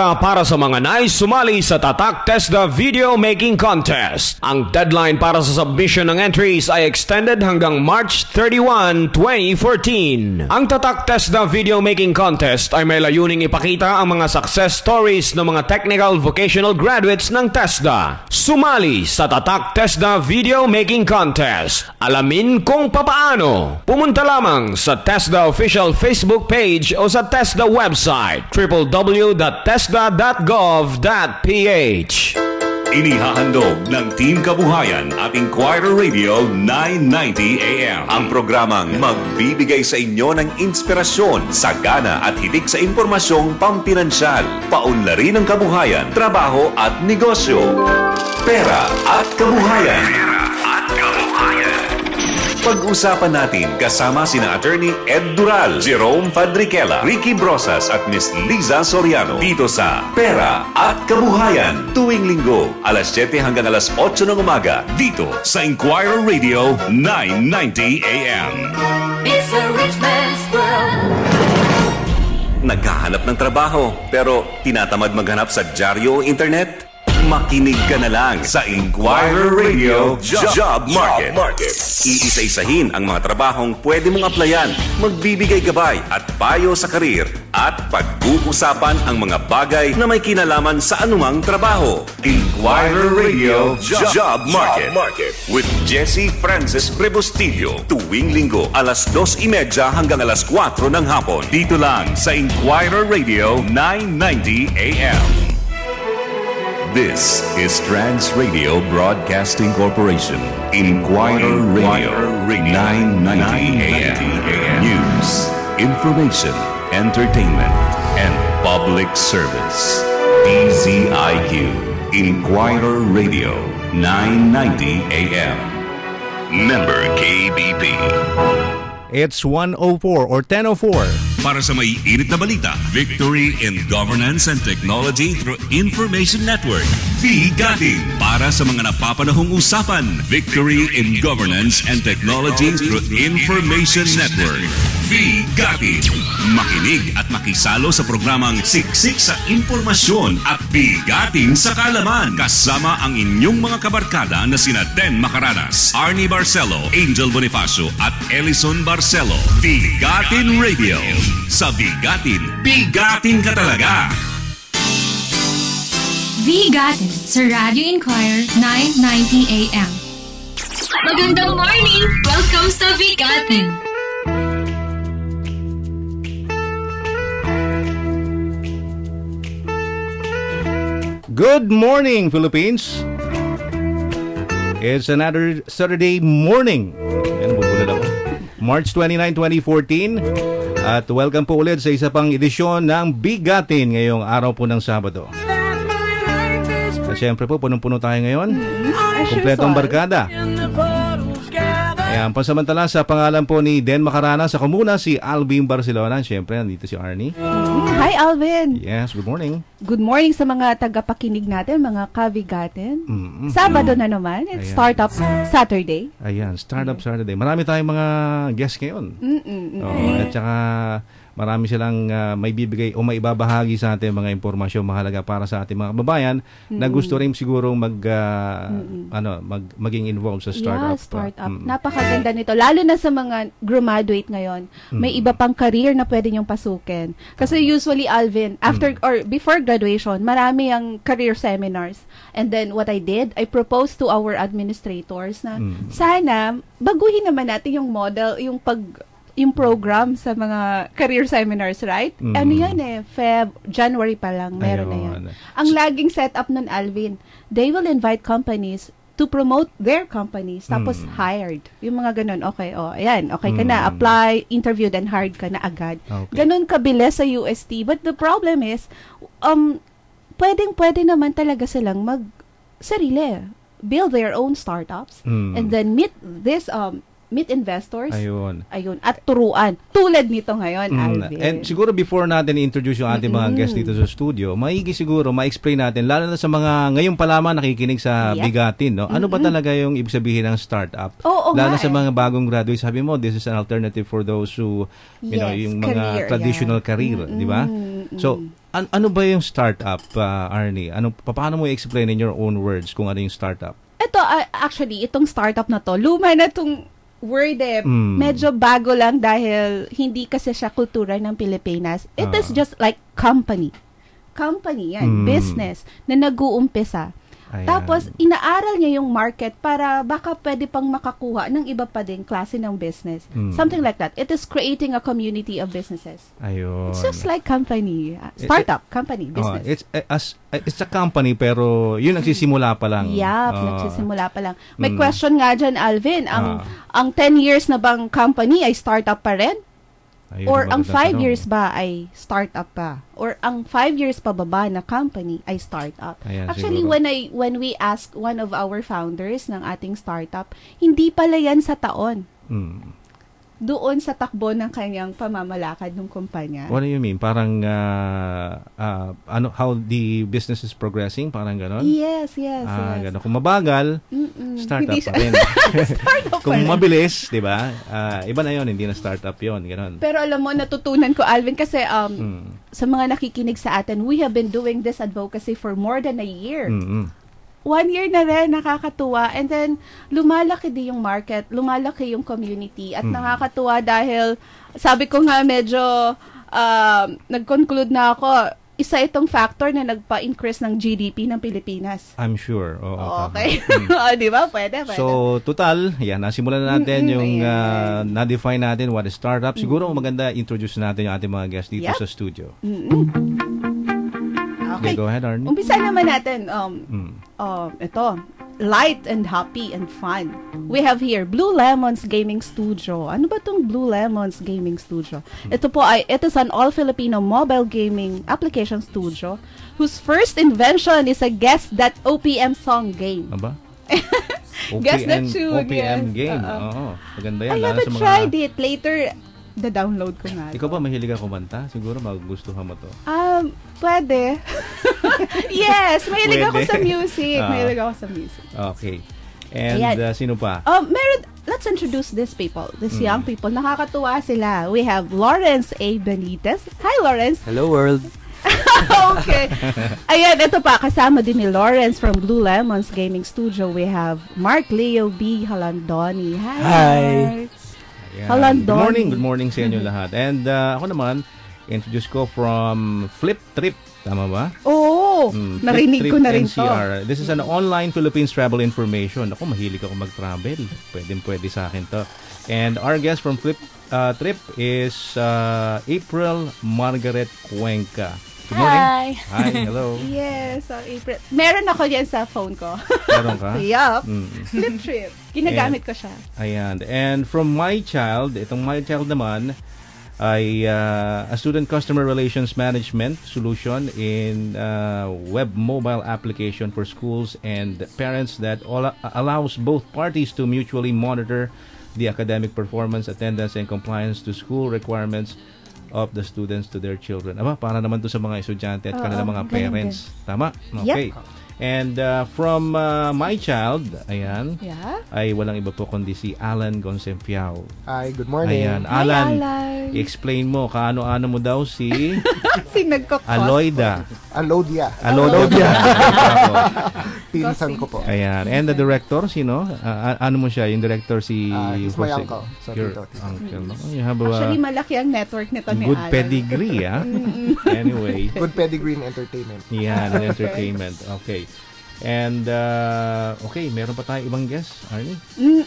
resulta para sa mga nais sumali sa Tatak TESDA Video Making Contest. Ang deadline para sa submission ng entries ay extended hanggang March 31, 2014. Ang Tatak TESDA Video Making Contest ay may layuning ipakita ang mga success stories ng mga technical vocational graduates ng TESDA. Sumali sa Tatak TESDA Video Making Contest. Alamin kung papaano. Pumunta lamang sa TESDA official Facebook page o sa TESDA website www.tesda.gov.ph. Inihahandog ng Team Kabuhayan at Inquirer Radio 990 AM. Ang programang magbibigay sa inyo ng inspirasyon, sagana at hilig sa impormasyong pampinansyal, paunlari ng kabuhayan, trabaho at negosyo. Pera at Kabuhayan. Pag-usapan natin kasama sina Attorney Ed Dural, Jerome Fadriquela, Ricky Brosas at Miss Liza Soriano dito sa Pera at Kabuhayan. Tuwing linggo, alas 7 hanggang alas 8 ng umaga dito sa Inquirer Radio 990 AM. It's a rich man's world. Naghahanap ng trabaho pero tinatamad maghanap sa dyaryo o internet? Makinig ka na lang sa Inquirer Radio Job Market. Iisa-isahin ang mga trabahong pwede mong applyan, magbibigay gabay at payo sa karir at pag-uusapan ang mga bagay na may kinalaman sa anumang trabaho. Inquirer Radio Job Market with Jessie Francis Rebostillo. Tuwing linggo, alas 2:30 hanggang alas 4 ng hapon. Dito lang sa Inquirer Radio 990 AM. This is Trans Radio Broadcasting Corporation. Inquirer Radio 990 AM. News, information, entertainment, and public service. DZIQ. Inquirer Radio 990 AM. Member KBP. It's 1:04 or 10:04. Para sa may init na balita, Victory in Governance and Technology through Information Network. Bigatin. Para sa mga napapanahong usapan, Victory in Governance and Technology through Information Network. Bigatin. Makinig at makisalo sa programang Siksik sa Impormasyon at Bigatin sa Kaalaman. Kasama ang inyong mga kabarkada na sina Den Macaranas, Arnie Barcelo, Angel Bonifacio at Ellison Barcelo. Bigatin Radio. Sa Bigatin, bigatin ka talaga! Bigatin sa Radio Inquirer 990 AM. Magandang morning! Welcome sa Bigatin! Good morning, Philippines! It's another Saturday morning. Yan, bubulad ako. March 29, 2014. At welcome po ulit sa isa pang edisyon ng Bigatin ngayong araw po ng Sabado. At syempre po, punong-puno tayo ngayon. Kompletong barkada. Ayan, pansamantala sa pangalan po ni Den Macaranas, ako muna si Alvin Barcelona. Syempre, nandito si Arnie. Hi, Alvin. Yes, good morning. Good morning sa mga tagapakinig natin, mga kabigatin. Sabado na naman. It's Startup Saturday. Ayan, Startup Saturday. Marami tayong mga guests ngayon. At saka marami silang may bibigay o may ibabahagi sa atin mga impormasyon mahalaga para sa ating mga kababayan na gusto rin siguro maging involved sa startup. Yeah, startup. Napakaganda nito. Lalo na sa mga graduate ngayon. May iba pang career na pwede niyong pasukin. Kasi usually, Alvin, after or before graduation, marami ang career seminars. And then what I did, I proposed to our administrators na sana baguhin naman natin yung model, yung program sa mga career seminars, right? Ano yan January pa lang, meron na yan. Ang laging setup nun, Alvin, they will invite companies to promote their companies, tapos hired. Yung mga ganun, okay, ayan, okay ka na, apply, interview, then hired ka na agad. Okay. Ganun kabilis sa UST. But the problem is, pwede naman talaga silang sarili, build their own startups, and then meet this meet investors. Ayun. At turuan. Tulad nito ngayon, Alvin. And siguro before natin i-introduce yung ating mga guests dito sa studio, maigi siguro ma-explain natin, lalo na sa mga ngayon pa lamang nakikinig sa Bigatin, no? Ano ba talaga yung ibig sabihin ng startup? Lalo na sa mga bagong graduates, sabi mo, this is an alternative for those who, you know, yung mga traditional career, di ba? So, ano ba yung startup, Arnie? Paano mo i-explain in your own words kung ano yung startup? Ito, actually, itong startup na to, luma na itong word medyo bago lang dahil hindi kasi siya kultura ng Pilipinas. It is just like company. Company yan, business na nag-uumpisa. Ayan. Tapos, inaaral niya yung market para baka pwede pang makakuha ng iba pa din klase ng business. Something like that. It is creating a community of businesses. Ayun. It's just like company. Startup, company, business. It's a company pero yun nagsisimula pa lang. Nagsisimula pa lang. May question nga dyan, Alvin. Ang 10 years na bang company ay startup pa rin? Ayun, or ang 5 years ba ay startup pa? Or ang 5 years pa baba na company ay startup? Ayan, actually, siguro. when we ask one of our founders ng ating startup, hindi pala yan sa taon. Doon sa takbo ng kanyang pamamalakad ng kumpanya. What do you mean? Parang how the business is progressing? Parang gano'n? Yes. Gano'n. Kung mabagal, startup pa rin. Startup Kung pa rin. mabilis, di ba? Iba na yon, hindi na startup yon, gano'n. Pero alam mo, natutunan ko, Alvin, kasi sa mga nakikinig sa atin, we have been doing this advocacy for more than a year. 1 year na rin, nakakatuwa. And then, lumalaki din yung market, lumalaki yung community. At nakakatuwa dahil, sabi ko nga medyo, nag-conclude na ako, isa itong factor na nagpa-increase ng GDP ng Pilipinas. I'm sure. Okay. Di ba? Pwede. So, total, nasimulan na natin yung na-define natin what is startup. Siguro maganda introduce natin yung ating mga guests dito sa studio. Okay, go ahead, Arnie. Umpisa naman natin. Ito, light and happy and fun. We have here Blue Lemons Gaming Studio. Ano ba tong Blue Lemons Gaming Studio? Ito po it is an all-Filipino mobile gaming application studio whose first invention is a Guess That OPM song game. Aba? Guess That tune. OPM game. Maganda yan. I haven't tried it. Later, the-download ko nga. Ikaw ba mahilig ka kumanta? Siguro magugustuhan mo to. Pwede. Yes, mahilig ako sa music. Okay. And sino pa? Let's introduce these people, these young people. Nakakatuwa sila. We have Lawrence A. Benitez. Hi, Lawrence. Hello, world. Okay. Ayan, ito pa. Kasama din ni Lawrence from Blue Lemons Gaming Studio. We have Mark Leo B. Halandoni. Hi. Good morning sa inyo lahat. And ako naman, introduce ko from Flip Trip. Tama ba? Narinig ko na rin NCR. This is an online Philippines travel information. Ako, mahilig ako mag-travel. Pwede sa akin to. And our guest from Flip Trip is April Margaret Cuenca. Good morning. Hi, hello. Yes, April. Meron ako yan sa phone ko. Meron ka? Yup. Flip Trip. Ginagamit ko siya. Ayan. And from My Child, itong My Child naman, ay a student customer relations management solution in web mobile application for schools and parents that allows both parties to mutually monitor the academic performance, attendance, and compliance to school requirements of the students to their children. Para naman to sa mga estudyante at kanilang mga parents. Tama? Okay. Yep. And from My Child, ayan, ay walang iba po kundi si Alan Gonsempiao. Hi, good morning. Ayan, Alan, i-explain mo, kaano-ano mo daw si Aloyda. Alodia. Pinsan ko po. Ayan, and the director, sino? Ano mo siya? Yung director si he's my uncle. Your uncle, no? You have actually, malaki ang network nito ni Alan. Good pedigree, Anyway. Good pedigree in entertainment. Yan, entertainment. Okay. And, okay, meron pa tayo ibang guest, Arnie?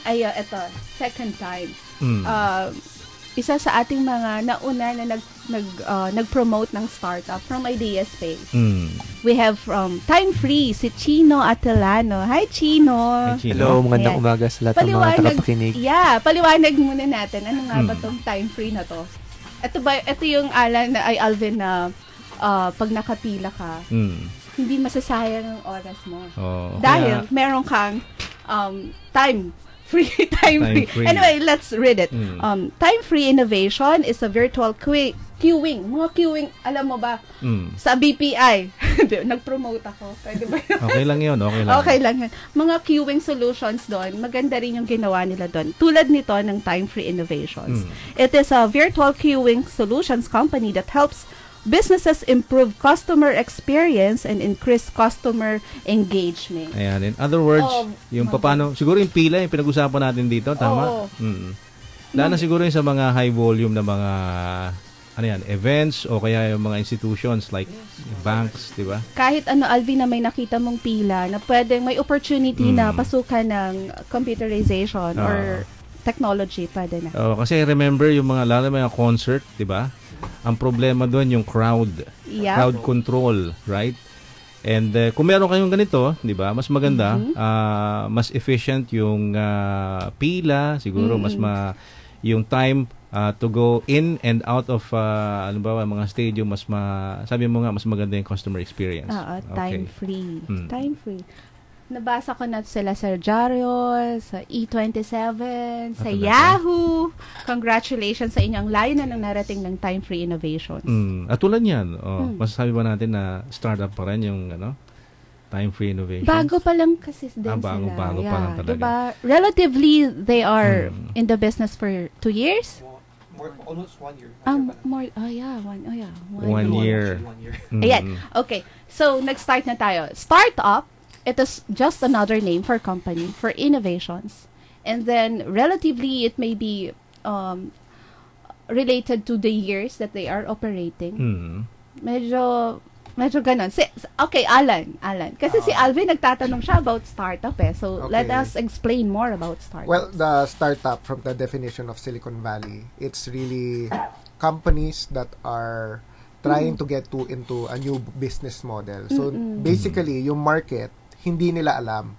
Ito, second time. Isa sa ating mga nauna na nag-promote ng startup from Ideas Space. We have from Time Free, si Chino Atelano. Hi, Chino. Hello, magandang umaga sa lahat ng mga tagapakinig. Paliwanag muna natin. Ano nga ba tong Time Free na to? Ito yung Alvin na pag nakapila ka, hindi masasayang ang oras mo. Dahil meron kang time Time free. Anyway, let's read it. Time-free innovation is a virtual queuing. Mga queuing, alam mo ba? Sa BPI. Nag-promote ako. Pwede ba yun? Okay lang yun. Okay lang yun. Mga queuing solutions doon, maganda rin yung ginawa nila doon. Tulad nito ng Time-free Innovations. It is a virtual queuing solutions company that helps businesses improve customer experience and increase customer engagement. Ayan. In other words, yung paano, siguro yung pila, yung pinag-usapan natin dito, tama? Lalo na siguro yung sa mga high volume na mga events o kaya yung mga institutions like banks, di ba? Kahit Alvin, na may nakita mong pila na pwedeng may opportunity na pasukan ng computerization or technology, pwede na. Kasi remember yung lalo mga concert, di ba? Ang problema doon yung crowd control, right? And kung meron kayong ganito, 'di ba? Mas maganda, mas efficient yung pila, siguro mas yung time to go in and out of mga stadium, sabi mo nga mas maganda yung customer experience. Time free. Time free. Nabasa ko na sila sa Jario, sa E27, sa Yahoo. Congratulations sa inyong layo na nang narating ng Time-free Innovations. At tulad yan, masasabi ba natin na startup pa rin yung Time-free Innovations? Bago pa lang kasi din sila. Bago pa lang talaga. Diba? Relatively, they are in the business for 2 years? Almost 1 year. One year. Ayan. Okay. So, nag-start na tayo. Startup, it is just another name for company, for innovations. And then, relatively, it may be related to the years that they are operating. Medyo ganon. Okay, Alan. Kasi si Alvin nagtatanong siya about startup So, let us explain more about startup. Well, the startup, from the definition of Silicon Valley, it's really companies that are trying to get into a new business model. So, basically, yung market, hindi nila alam.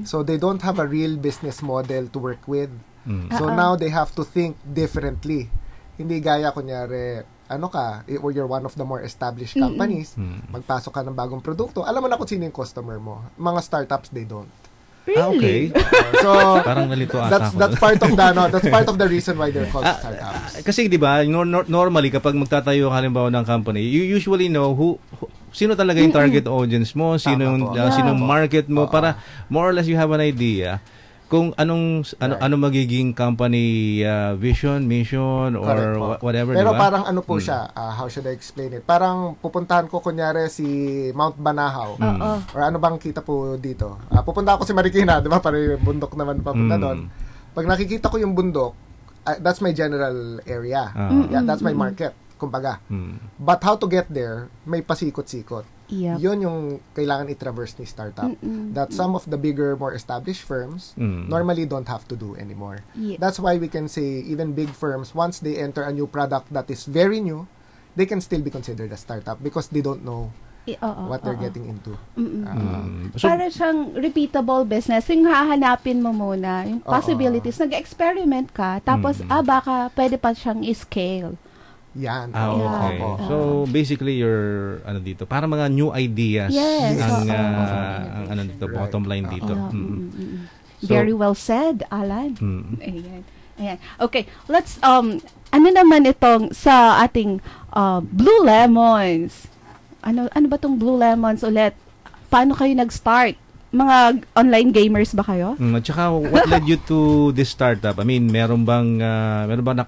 So they don't have a real business model to work with. So now they have to think differently. Hindi gaya kunyari, or you're one of the more established companies, magpasok ka ng bagong produkto, alam mo na kung sino yung customer mo. Mga startups, they don't. Really? Okay. So parang nalito ata that's part of the reason why they're called startups. Kasi 'di ba, normally kapag magtatayo halimbawa ng company, you usually know sino talaga yung target audience mo, sinong market mo, para more or less you have an idea kung ano magiging company vision, mission, or whatever. Pero diba? parang po siya, how should I explain it? Parang pupuntahan ko kunyari si Mount Banahaw, or ano bang kita po dito? Pupunta ako si Marikina, di ba? Parang yung bundok naman papunta doon. Pag nakikita ko yung bundok, that's my general area. That's my market, kumbaga. But how to get there, may pasikot-sikot. Yun yung kailangan i-traverse ni startup. That some of the bigger, more established firms normally don't have to do anymore. That's why we can say even big firms, once they enter a new product that is very new, they can still be considered a startup because they don't know what they're getting into. Para siyang repeatable business. Yung hahanapin mo muna, yung possibilities. Nag-experiment ka, tapos baka pwede pa siyang i-scale. Yan. Okay. So basically you're dito, para mga new ideas ang dito, bottom line dito. Very well said, Alan. Ayan. Okay, let's naman itong sa ating Blue Lemons. Ano ba tong Blue Lemons ulit? Paano kayo nag-start? Mga online gamers ba kayo? At saka, what led you to this startup? I mean, meron bang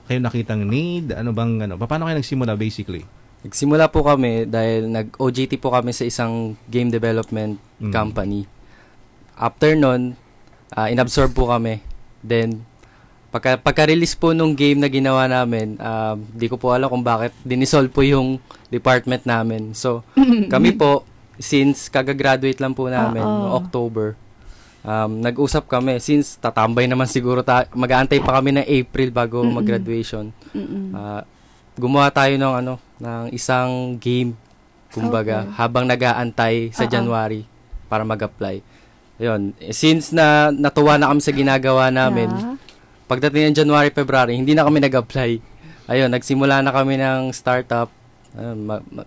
kayo nakitang need? Paano kayo nagsimula basically? Nagsimula po kami dahil nag-OJT po kami sa isang game development company. After nun, inabsorb po kami. Then, pagka-release po nung game na ginawa namin, di ko po alam kung bakit dinisolve po yung department namin. So, kami po, since kagagraduate lang po namin, October, nag-usap kami. Since tatambay naman siguro, mag-aantay pa kami ng April bago mag-graduation. Gumawa tayo ng isang game, kumbaga, habang nag-aantay sa January para mag-apply. Ayun. Since natuwa na kami sa ginagawa namin, pagdating ng January, February, hindi na kami nag-apply. Ayun, nagsimula na kami ng startup.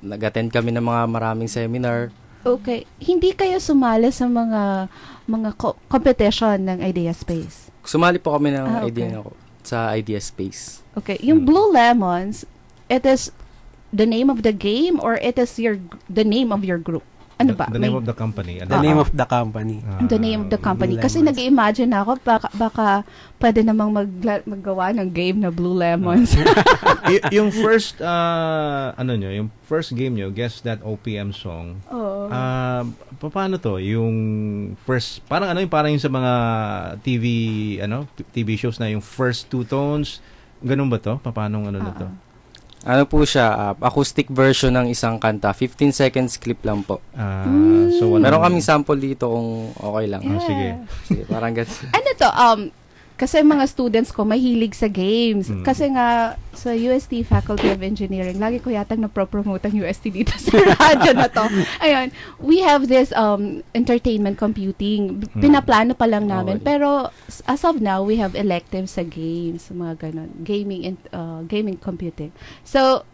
Nag-attend kami ng mga maraming seminar. Okay. Hindi kayo sumali sa mga competition ng Idea Space? Sumali po kami ng okay. sa Idea Space. Okay. Yung Blue Lemons, it is the name of the game or it is the name of your group? Ano ba? The name of the company. The name of the company. The name of the company. Kasi nag-imagine ako, baka pwede namang maggawa ng game na Blue Lemons. Yung first, yung first game nyo, Guess That OPM Song, paano to? Yung first, parang yung sa mga TV shows na yung first two tones, ganun ba to? Paano na to? Ano po siya, acoustic version ng isang kanta. 15 seconds clip lang po. So meron kaming sample dito kung okay lang. Yeah. Sige, parang ganun. Ano to? Kasi mga students ko mahilig sa games. Kasi nga sa UST Faculty of Engineering, lagi ko yatang na-promote ang UST dito sa radyo na to. Ayun, we have this entertainment computing. Pinaplano pa lang namin. Pero as of now, we have electives sa games, mga ganun. Gaming computing. So,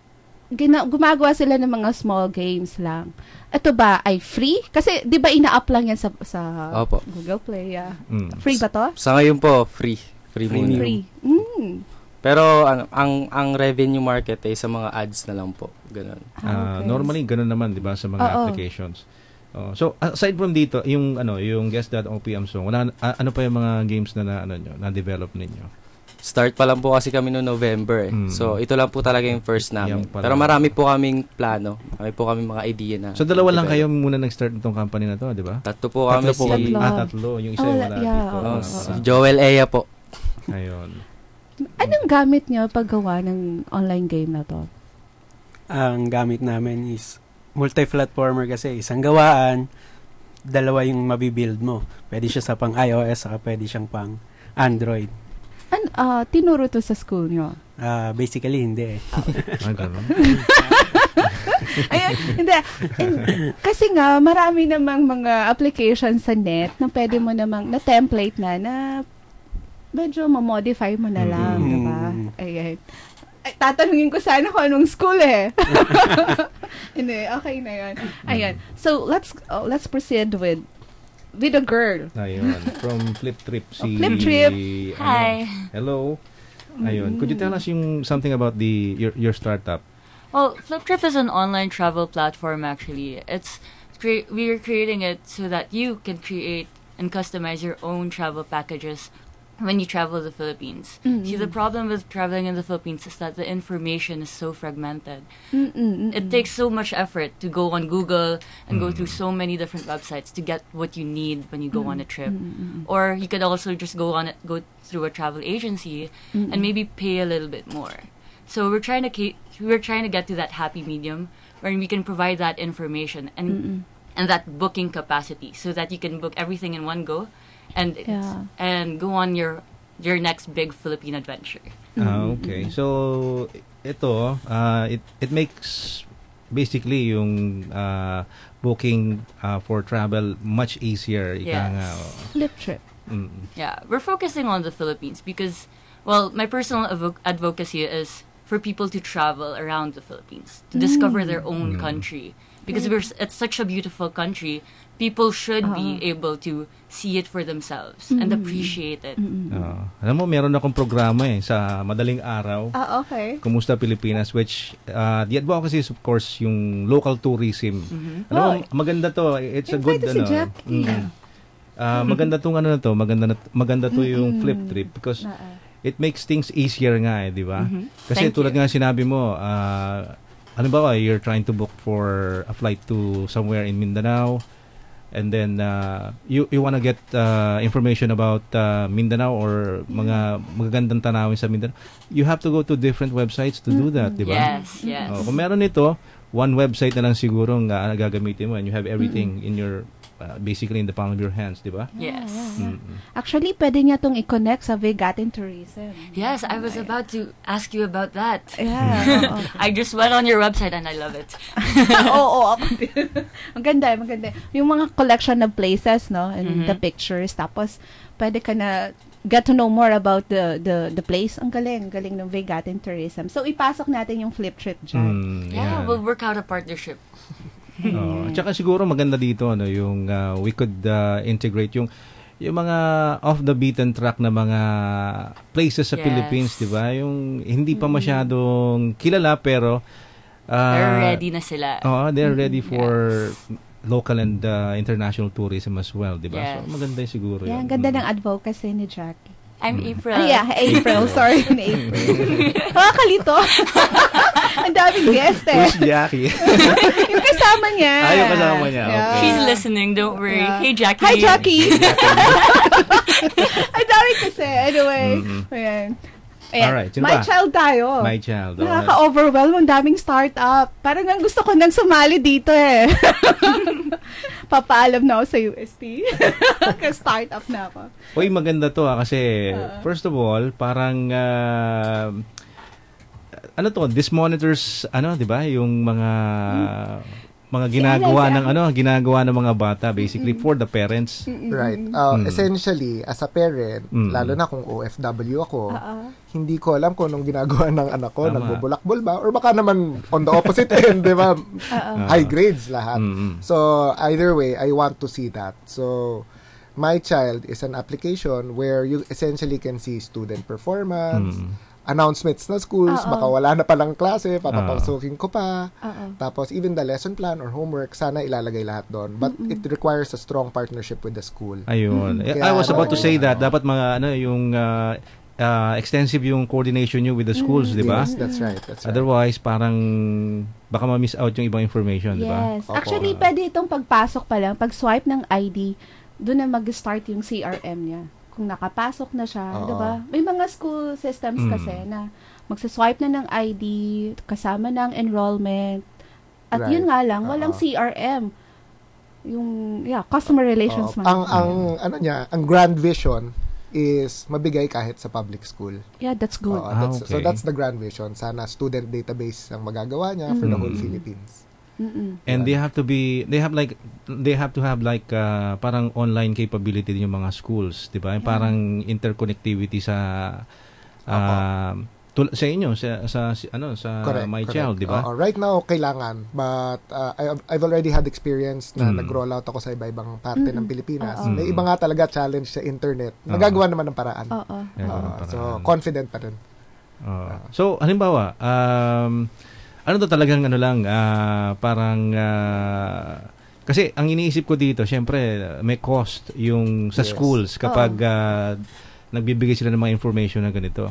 gumagawa sila ng mga small games lang. Ito ba ay free? Kasi 'di ba ina-up lang yan sa Opo. Google Play. Free ba to? Sa ngayon po, free. Free. Pero ang revenue market ay sa mga ads na lang po. Ganun. Okay. Normally ganun naman 'di ba sa mga applications. So aside from dito, yung Guess That OPM Song, ano pa yung mga games na develop ninyo? Start pa lang po kasi kami noong November eh. So, ito lang po talaga yung first namin. Pero marami po kaming plano. Marami po kaming mga idea na. So, dalawa lang kayo muna nag-start nitong company na to, di ba? Tatlo po kami. Tatlo. Yung isa yung wala dito. Si Joel Ea po. Ayun. Anong gamit nyo paggawa ng online game na to? Ang gamit namin is multi-platformer kasi. Isang gawaan, dalawa yung mabibuild mo. Pwede siya sa pang iOS, saka pwede siyang pang Android. Tinuro to sa school nyo? Basically, hindi eh. Ayun, hindi. Kasi nga, marami namang mga applications sa net na pwede mo namang, na template na medyo ma-modify mo na lang, diba? Ayan. Ay, tatanungin ko sana kung anong school eh. Hindi, okay na yun. Ayan. So, let's proceed with a girl. Ayun. From Flip Trip. Flip Trip. Hi. Hello. Ayun. Could you tell us something about your startup? Well, Flip Trip is an online travel platform actually. We're creating it so that you can create and customize your own travel packages when you travel to the Philippines. See, the problem with traveling in the Philippines is that the information is so fragmented. It takes so much effort to go on Google and go through so many different websites to get what you need when you go on a trip. Or you could also just go through a travel agency and maybe pay a little bit more. So we're trying to get to that happy medium where we can provide that information and that booking capacity so that you can book everything in one go. And go on your next big Philippine adventure. Okay. So ito it makes basically yung booking for travel much easier. Flip Trip. Yeah, we're focusing on the Philippines because, well, my personal advocacy is for people to travel around the Philippines, to discover their own country. Because it's such a beautiful country, people should be able to see it for themselves and appreciate it. Alam mo, meron akong programa sa Madaling Araw. Okay. Kumusta Pilipinas, which the advocacy is of course yung local tourism. Alam mo, maganda to. It's a good maganda tong maganda to yung Flip Trip because it makes things easier nga di ba? Kasi tulad nga sinabi mo, ano ba, you're trying to book for a flight to somewhere in Mindanao and then you want to get information about Mindanao or mga magagandang tanawin sa Mindanao. You have to go to different websites to do that, di ba? Yes. Kung meron ito, one website na lang siguro nga gagamitin mo and you have everything in your basically in the palm of your hands, di ba? Yes. Actually, pwede niya itong i-connect sa Vegatin Tourism. Yes, I was about to ask you about that. Yeah. I just went on your website and I love it. Oo, ako din. Maganda. Yung mga collection of places, no? And the pictures. Tapos, pwede ka na get to know more about the place. Ang galing ng Vegatin Tourism. So, ipasok natin yung Flip Trip dyan. Yeah, we'll work out a partnership. At saka siguro maganda dito yung we could integrate yung mga off the beaten track na mga places sa Philippines, 'di ba? Yung hindi pa masyadong kilala pero they're ready na sila. They're ready for local and international tourism as well, 'di ba? So maganda siguro 'yun. Ang ganda ng advocacy ni Jackie. I'm April. April. Sorry, April. Kalito. Ang daming guest Who's Jackie? Yung kasama niya. Yung kasama niya. Okay. She's listening, don't worry. Hey, Jackie. Hi, Jackie. Ang dami kasi. Anyway. Ayan. Alright, My Child tayo. My Child. Nakaka-overwhelm. Ang daming startup. Parang ang gusto ko nang sumali dito Papaalam na ako sa UST. Startup na ako. Uy, maganda to kasi first of all, parang this monitors, 'di ba? Yung mga ginagawa ng mga bata basically for the parents. Right. Essentially, as a parent, lalo na kung OFW ako, hindi ko alam kung anong ginagawa ng anak ko, nagbubulakbol ba? Or baka naman on the opposite end, di ba? High grades lahat. So, either way, I want to see that. So, My Child is an application where you essentially can see student performance, announcements na schools, baka wala na palang klase, papapasukin ko pa. Tapos even the lesson plan or homework, sana ilalagay lahat doon. But it requires a strong partnership with the school. Ayun. I was about to say that. Dapat mga yung extensive yung coordination nyo with the schools, di ba? Yes, that's right. Otherwise, parang baka ma-miss out yung ibang information, di ba? Yes. Actually, pwede itong pagpasok pa lang, pag-swipe ng ID, doon na mag-start yung CRM niya. Kung nakapasok na siya, di ba? May mga school systems kasi na magsaswipe na ng ID, kasama ng enrollment, at yun nga lang, walang CRM. Yung, customer relations management. Ang grand vision is mabigay kahit sa public school. Yeah, that's good. Okay. So that's the grand vision. Sana student database ang magagawa niya for the whole Philippines. And they have to have like parang online capability din yung mga schools, 'di ba? Parang interconnectivity sa sa inyo sa My Child, 'di ba? Right now kailangan, but I've already had experience na nag-roll out ako sa iba-ibang parte ng Pilipinas. May iba nga talaga challenge sa internet. Nagagawa naman ng paraan. So confident pa rin. So halimbawa, talagang parang kasi ang iniisip ko dito, syempre may cost yung sa schools kapag nagbibigay sila ng mga information na ganito.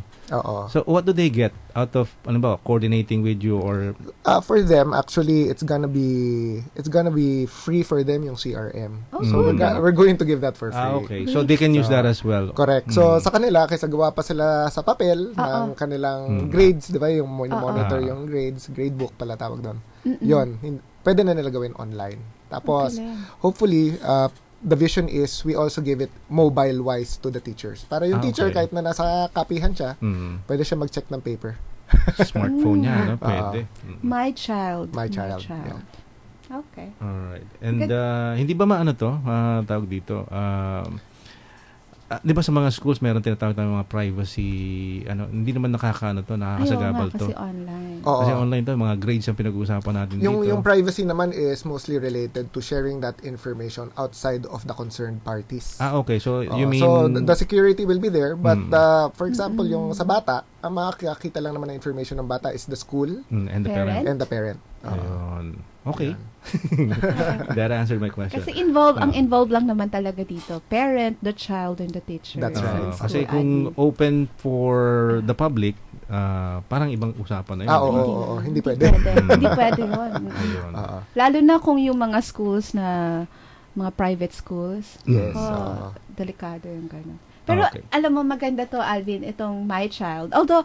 So what do they get out of coordinating with you or for them actually it's gonna be free for them yung CRM. So we're going to give that for free. Okay. So they can use that as well. Correct. So sa kanila kaysa gawa pa sila sa papel ng kanilang grades, 'di ba? Yung monitor yung grades, gradebook pala tawag doon. 'Yon, pwede na nila gawin online. Tapos hopefully the vision is we also give it mobile-wise to the teachers. Para yung teacher, kahit na nasa kapihan siya, pwede siya mag-check ng paper. Smartphone niya, pwede. My Child. Yeah. Okay. Alright. And hindi ba tawag dito, di ba sa mga schools meron tinatawag ng mga privacy, hindi naman nakakasagabal to. Kasi online. Kasi online to, mga grades ang pinag-uusapan natin dito. Yung privacy naman is mostly related to sharing that information outside of the concerned parties. Okay. So, you mean... So, the security will be there, but for example, yung sa bata, ang makakita lang naman ng information ng bata is the school and the parent. And the parent. Ayun. Okay. That answered my question. Kasi ang involved lang naman talaga dito, parent, the child, and the teacher. That's right. Kasi kung open for the public, parang ibang usapan na yun. Hindi pwede. Hindi pwede yun. Lalo na kung yung mga schools na mga private schools. Yes. Delikado yung gano'n. Pero alam mo, maganda to, Alvin, itong My Child. Although,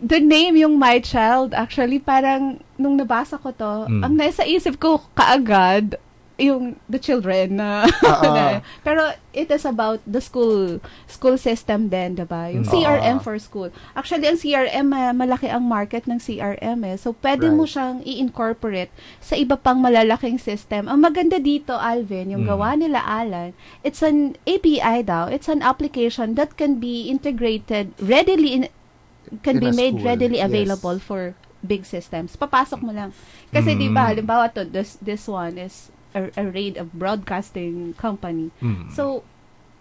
the name yung My Child, actually, parang nung nabasa ko to, ang nasa isip ko kaagad, yung the children na pero it is about the school system din, diba? Yung CRM for school. Actually, ang CRM, malaki ang market ng CRM So, pwede mo siyang i-incorporate sa iba pang malalaking system. Ang maganda dito, Alvin, yung gawa nila Alan, it's an API daw. It's an application that can be integrated readily can be made school. Readily available for big systems, papasok mo lang. Kasi di ba, halimbawa to, this one is a RAID of broadcasting company. So,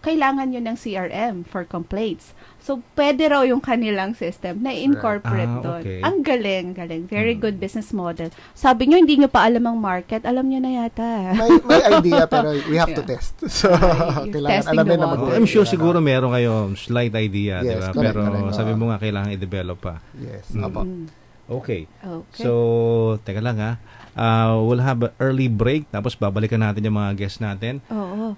kailangan yun ng CRM for complaints. So, pwede raw yung kanilang system na incorporate doon. Okay. Ang galing. Very good business model. Sabi nyo, hindi nyo pa alam ang market. Alam nyo na yata. May idea, pero we have to test. So, kailangan alamin na mag-test. I'm sure siguro meron kayo slight idea, Yes, di ba? correct, Pero correct. sabi mo nga, kailangan i-develop pa. Yes, apo. Okay. So, teka lang ha. We'll have an early break, tapos babalikan natin yung mga guests natin. Oo.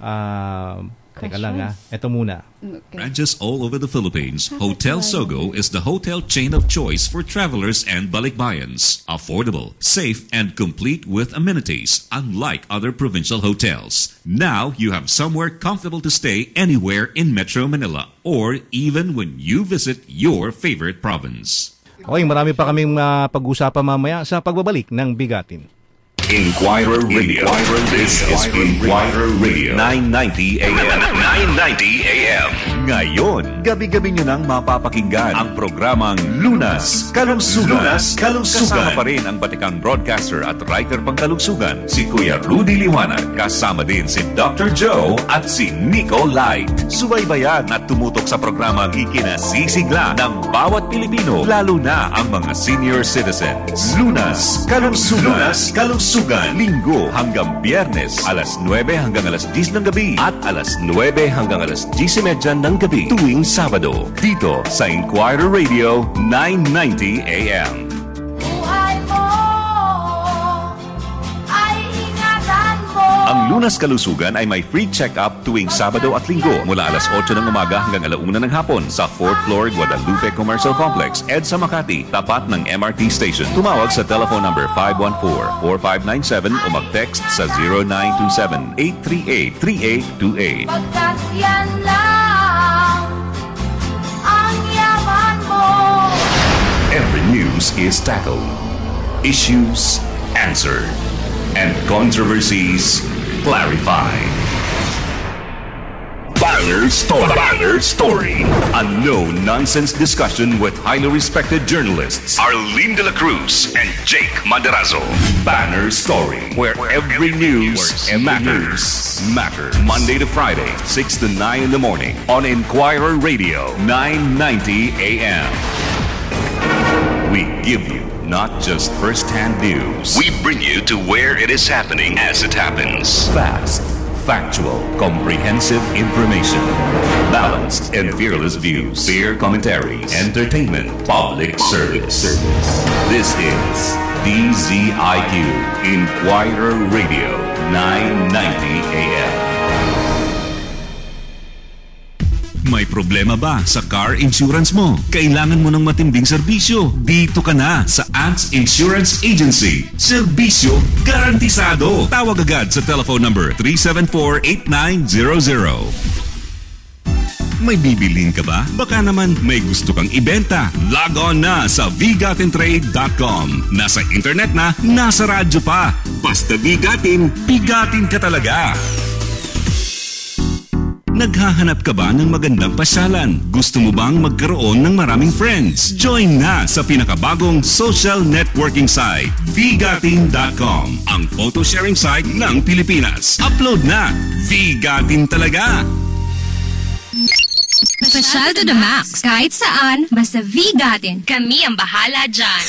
Teka lang ha. Ito muna. Branches all over the Philippines, Hotel Sogo is the hotel chain of choice for travelers and balikbayans. Affordable, safe, and complete with amenities, unlike other provincial hotels. Now you have somewhere comfortable to stay anywhere in Metro Manila or even when you visit your favorite province. Okay, marami pa kaming pag-usapan mamaya sa pagbabalik ng Bigatin. Inquirer Radio. This is Inquirer Radio. 990 AM. 990 AM. Ngayon, gabi-gabi nyo nang mapapakinggan ang programang Lunas Kalungsugan. Lunas Kalungsugan. Kasama pa rin ang batikang broadcaster at writer pang kalungsugan, si Kuya Rudy Liwanag. Kasama din si Dr. Joe at si Nico Light. Subaybayan at tumutok sa programang ikinasisigla ng bawat Pilipino, lalo na ang mga senior citizens. Lunas Kalungsugan. Lunas Kalungsugan. Linggo hanggang Biyernes, alas 9 hanggang alas 10 ng gabi at alas 9 hanggang alas 10:30 ng gabi tuwing Sabado. Dito sa Inquirer Radio 990 AM. Buhay mo ay ingatan mo. Ang Lunas Kalusugan ay may free check-up tuwing Sabado at Linggo mula alas 8 ng umaga hanggang alauna ng hapon sa 4th floor Guadalupe Commercial Complex, EDSA Makati, tapat ng MRT Station. Tumawag sa telephone number 514-4597 o mag-text sa 0927-838-3828. Pagkat yan lang ang yaman mo. Every news is tackled, issues answered, and controversies clarified. Banger Story. Banger Story. A no-nonsense discussion with highly respected journalists Arlene De La Cruz and Jake Maderazo. Banger Story, where every news matters. Monday to Friday, 6 to 9 in the morning on Inquirer Radio, 990 AM. We give you not just first-hand news. We bring you to where it is happening as it happens. Fast, factual, comprehensive information. Balanced and fearless views. Fair commentaries. Entertainment. Public service. This is DZIQ, Inquirer Radio, 990 AM. May problema ba sa car insurance mo? Kailangan mo ng matinding serbisyo? Dito ka na sa Ants Insurance Agency. Serbisyo garantisado. Tawag agad sa telephone number 374-8900. May bibilin ka ba? Baka naman may gusto kang ibenta. Log on na sa VGatinTrade.com. Nasa internet na, nasa radyo pa. Basta bigatin, bigatin ka talaga. Naghahanap ka ba ng magandang pasyalan? Gusto mo bang magkaroon ng maraming friends? Join na sa pinakabagong social networking site, VGatin.com, ang photo sharing site ng Pilipinas. Upload na! VGatin talaga! Pasyal to the max. Kahit saan, basta VGatin. Kami ang bahala dyan.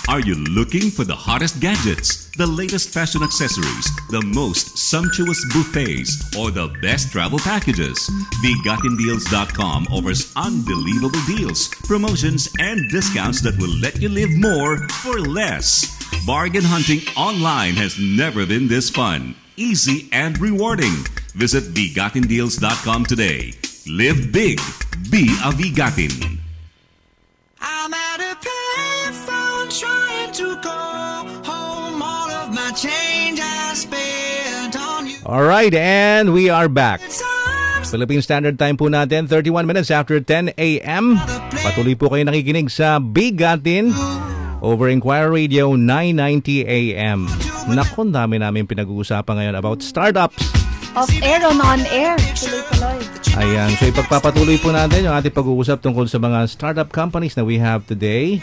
Are you looking for the hottest gadgets, the latest fashion accessories, the most sumptuous buffets, or the best travel packages? VGatinDeals.com offers unbelievable deals, promotions, and discounts that will let you live more for less. Bargain hunting online has never been this fun, easy, and rewarding. Visit VGatinDeals.com today. Live big. Be a VGatin. I'm at a payphone trying to call home. All of my change I spent on you. Alright, and we are back. Philippine Standard Time po natin, 31 minutes after 10 a.m. Patuloy po kayo nakikinig sa Bigatin over Inquirer Radio 990 AM. Naku, dami namin pinag-uusapan ngayon about startups. Off-air o on-air. Tuloy-tuloy. Ayan. So, ipagpapatuloy po natin yung ating pag-uusap tungkol sa mga startup companies na we have today.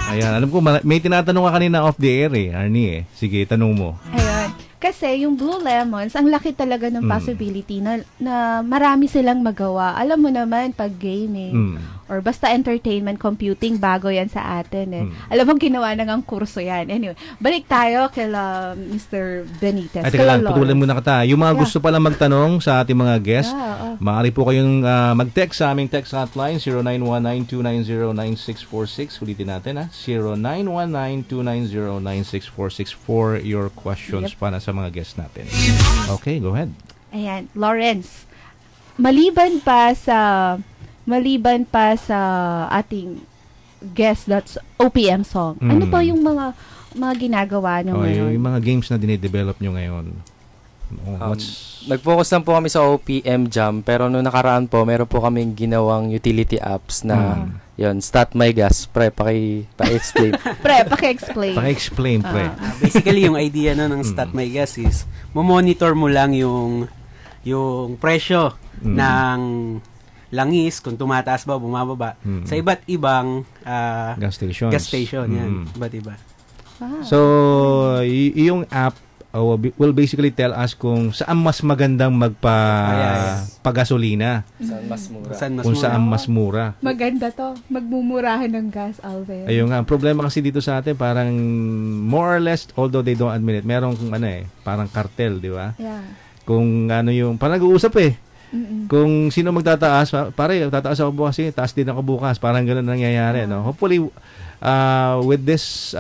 Ayan. Alam ko, may tinatanong ka kanina off the air Arnie Sige, tanong mo. Ayun. Kasi yung Blue Lemons, ang laki talaga ng possibility na marami silang magawa. Alam mo naman, pag gaming or basta entertainment, computing, bago yan sa atin Alam mo, ginawa na ng kurso yan. Anyway, balik tayo kay Mr. Benitez. Ay, teka lang, putulan muna kita. Yung mga gusto palang magtanong sa ating mga guests, maaari po kayong mag-text sa aming text hotline, 0919-290-9646. Ulitin natin 0919-290-9646 for your questions para sa mga guests natin. Okay, go ahead. Ayan, Lawrence. Maliban pa sa ating guest that's OPM song. Ano pa yung mga ginagawa nyo ngayon? Yung mga games na dine-develop nyo ngayon. Nag-focus lang po kami sa OPM Jam, pero noong nakaraan po, meron po kaming ginawang utility apps na yun, Stat My Gas. Pre, paki-explain. Paki-explain, pre. Basically, yung idea ng Stat My Gas is, monitor mo lang yung presyo ng langis, kung tumataas ba, bumababa, sa iba't ibang gas station. Yan, iba't iba. So, yung app will basically tell us kung saan mas magandang pagasolina. Kung saan mas mura. Maganda to. Magmumurahan ng gas, Alvin. Ayun nga. Ang problema kasi dito sa atin, parang more or less, although they don't admit it, merong parang cartel, di ba? Yeah. Kung parang nag-uusap kung sino magtataas, tataas ako bukas, taas din ako bukas. Parang ganun nangyayari, no? Hopefully, with this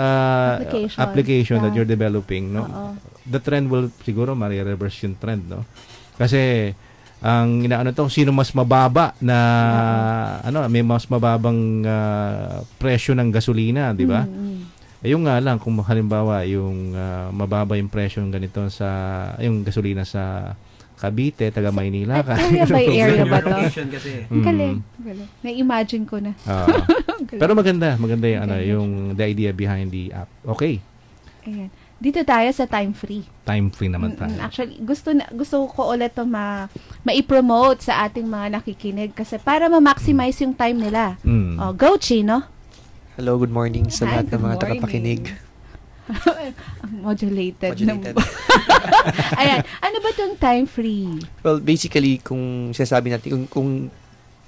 application that you're developing, no? The trend will siguro marireverse yung trend, no? Kasi ang inaano to, sino mas mababa na may mas mababang presyo ng gasolina, di ba? Ayun nga lang kung halimbawa yung mababa yung presyo ng ganito yung gasolina sa Cavite, taga Maynila ka. Area ba to? Galing. Na-imagine ko na. Pero maganda yung the idea behind the app. Okay. Ayan. Dito tayo sa time-free. Time-free naman tayo. Actually, gusto ko ulit to ma-i-promote sa ating mga nakikinig kasi para ma-maximize yung time nila. Go, Chino. Hello, good morning sa lahat ng mga tagapakinig. Modulated. Ayan. Ano ba itong time-free? Well, basically, kung sinasabi natin, kung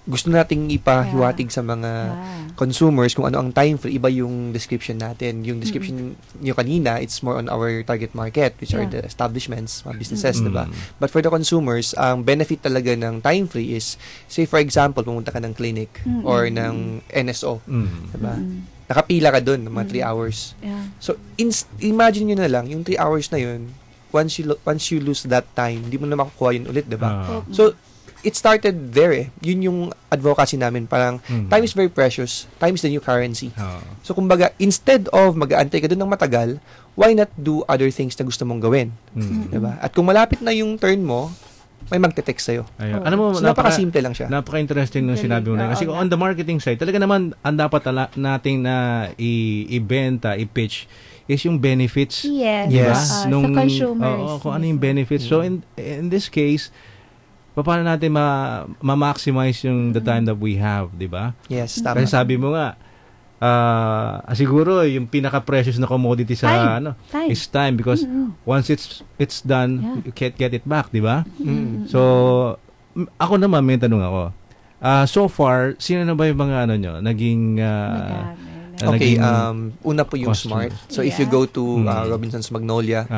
gusto nating ipahiwatig sa mga consumers kung ano ang time-free, iba yung description natin. Yung description nyo kanina, it's more on our target market, which are the establishments, mga businesses, diba? But for the consumers, ang benefit talaga ng time-free is, say for example, pumunta ka ng clinic or ng NSO, diba? Nakapila ka dun ng mga 3 hours. So, imagine nyo na lang, yung 3 hours na yun, once you lose that time, hindi mo na makukuha yun ulit, diba? So, it started there Yun yung advocacy namin. Parang, time is very precious. Time is the new currency. So, kumbaga, instead of mag-aantay ka dun ng matagal, why not do other things na gusto mong gawin? Diba? At kung malapit na yung turn mo, may magte-text sa'yo. Ano mo, so, napaka-simple lang siya. Napaka-interesting nung sinabi mo na. Kasi on the marketing side, talaga naman, ang dapat nating na i-benta, i-pitch, is yung benefits. Yes. Sa consumers. Kung ano yung benefits. So, in this case, paano natin ma-maximize yung the time that we have, di ba? Yes, tama. Kasi sabi mo nga, siguro yung pinaka-precious na commodity sa time. Is time because once it's done, you can't get it back, di ba? So, ako naman, may tanong ako. So far, sino na ba yung mga naging okay, una po yung Smart. So, if you go to Robinson's Magnolia,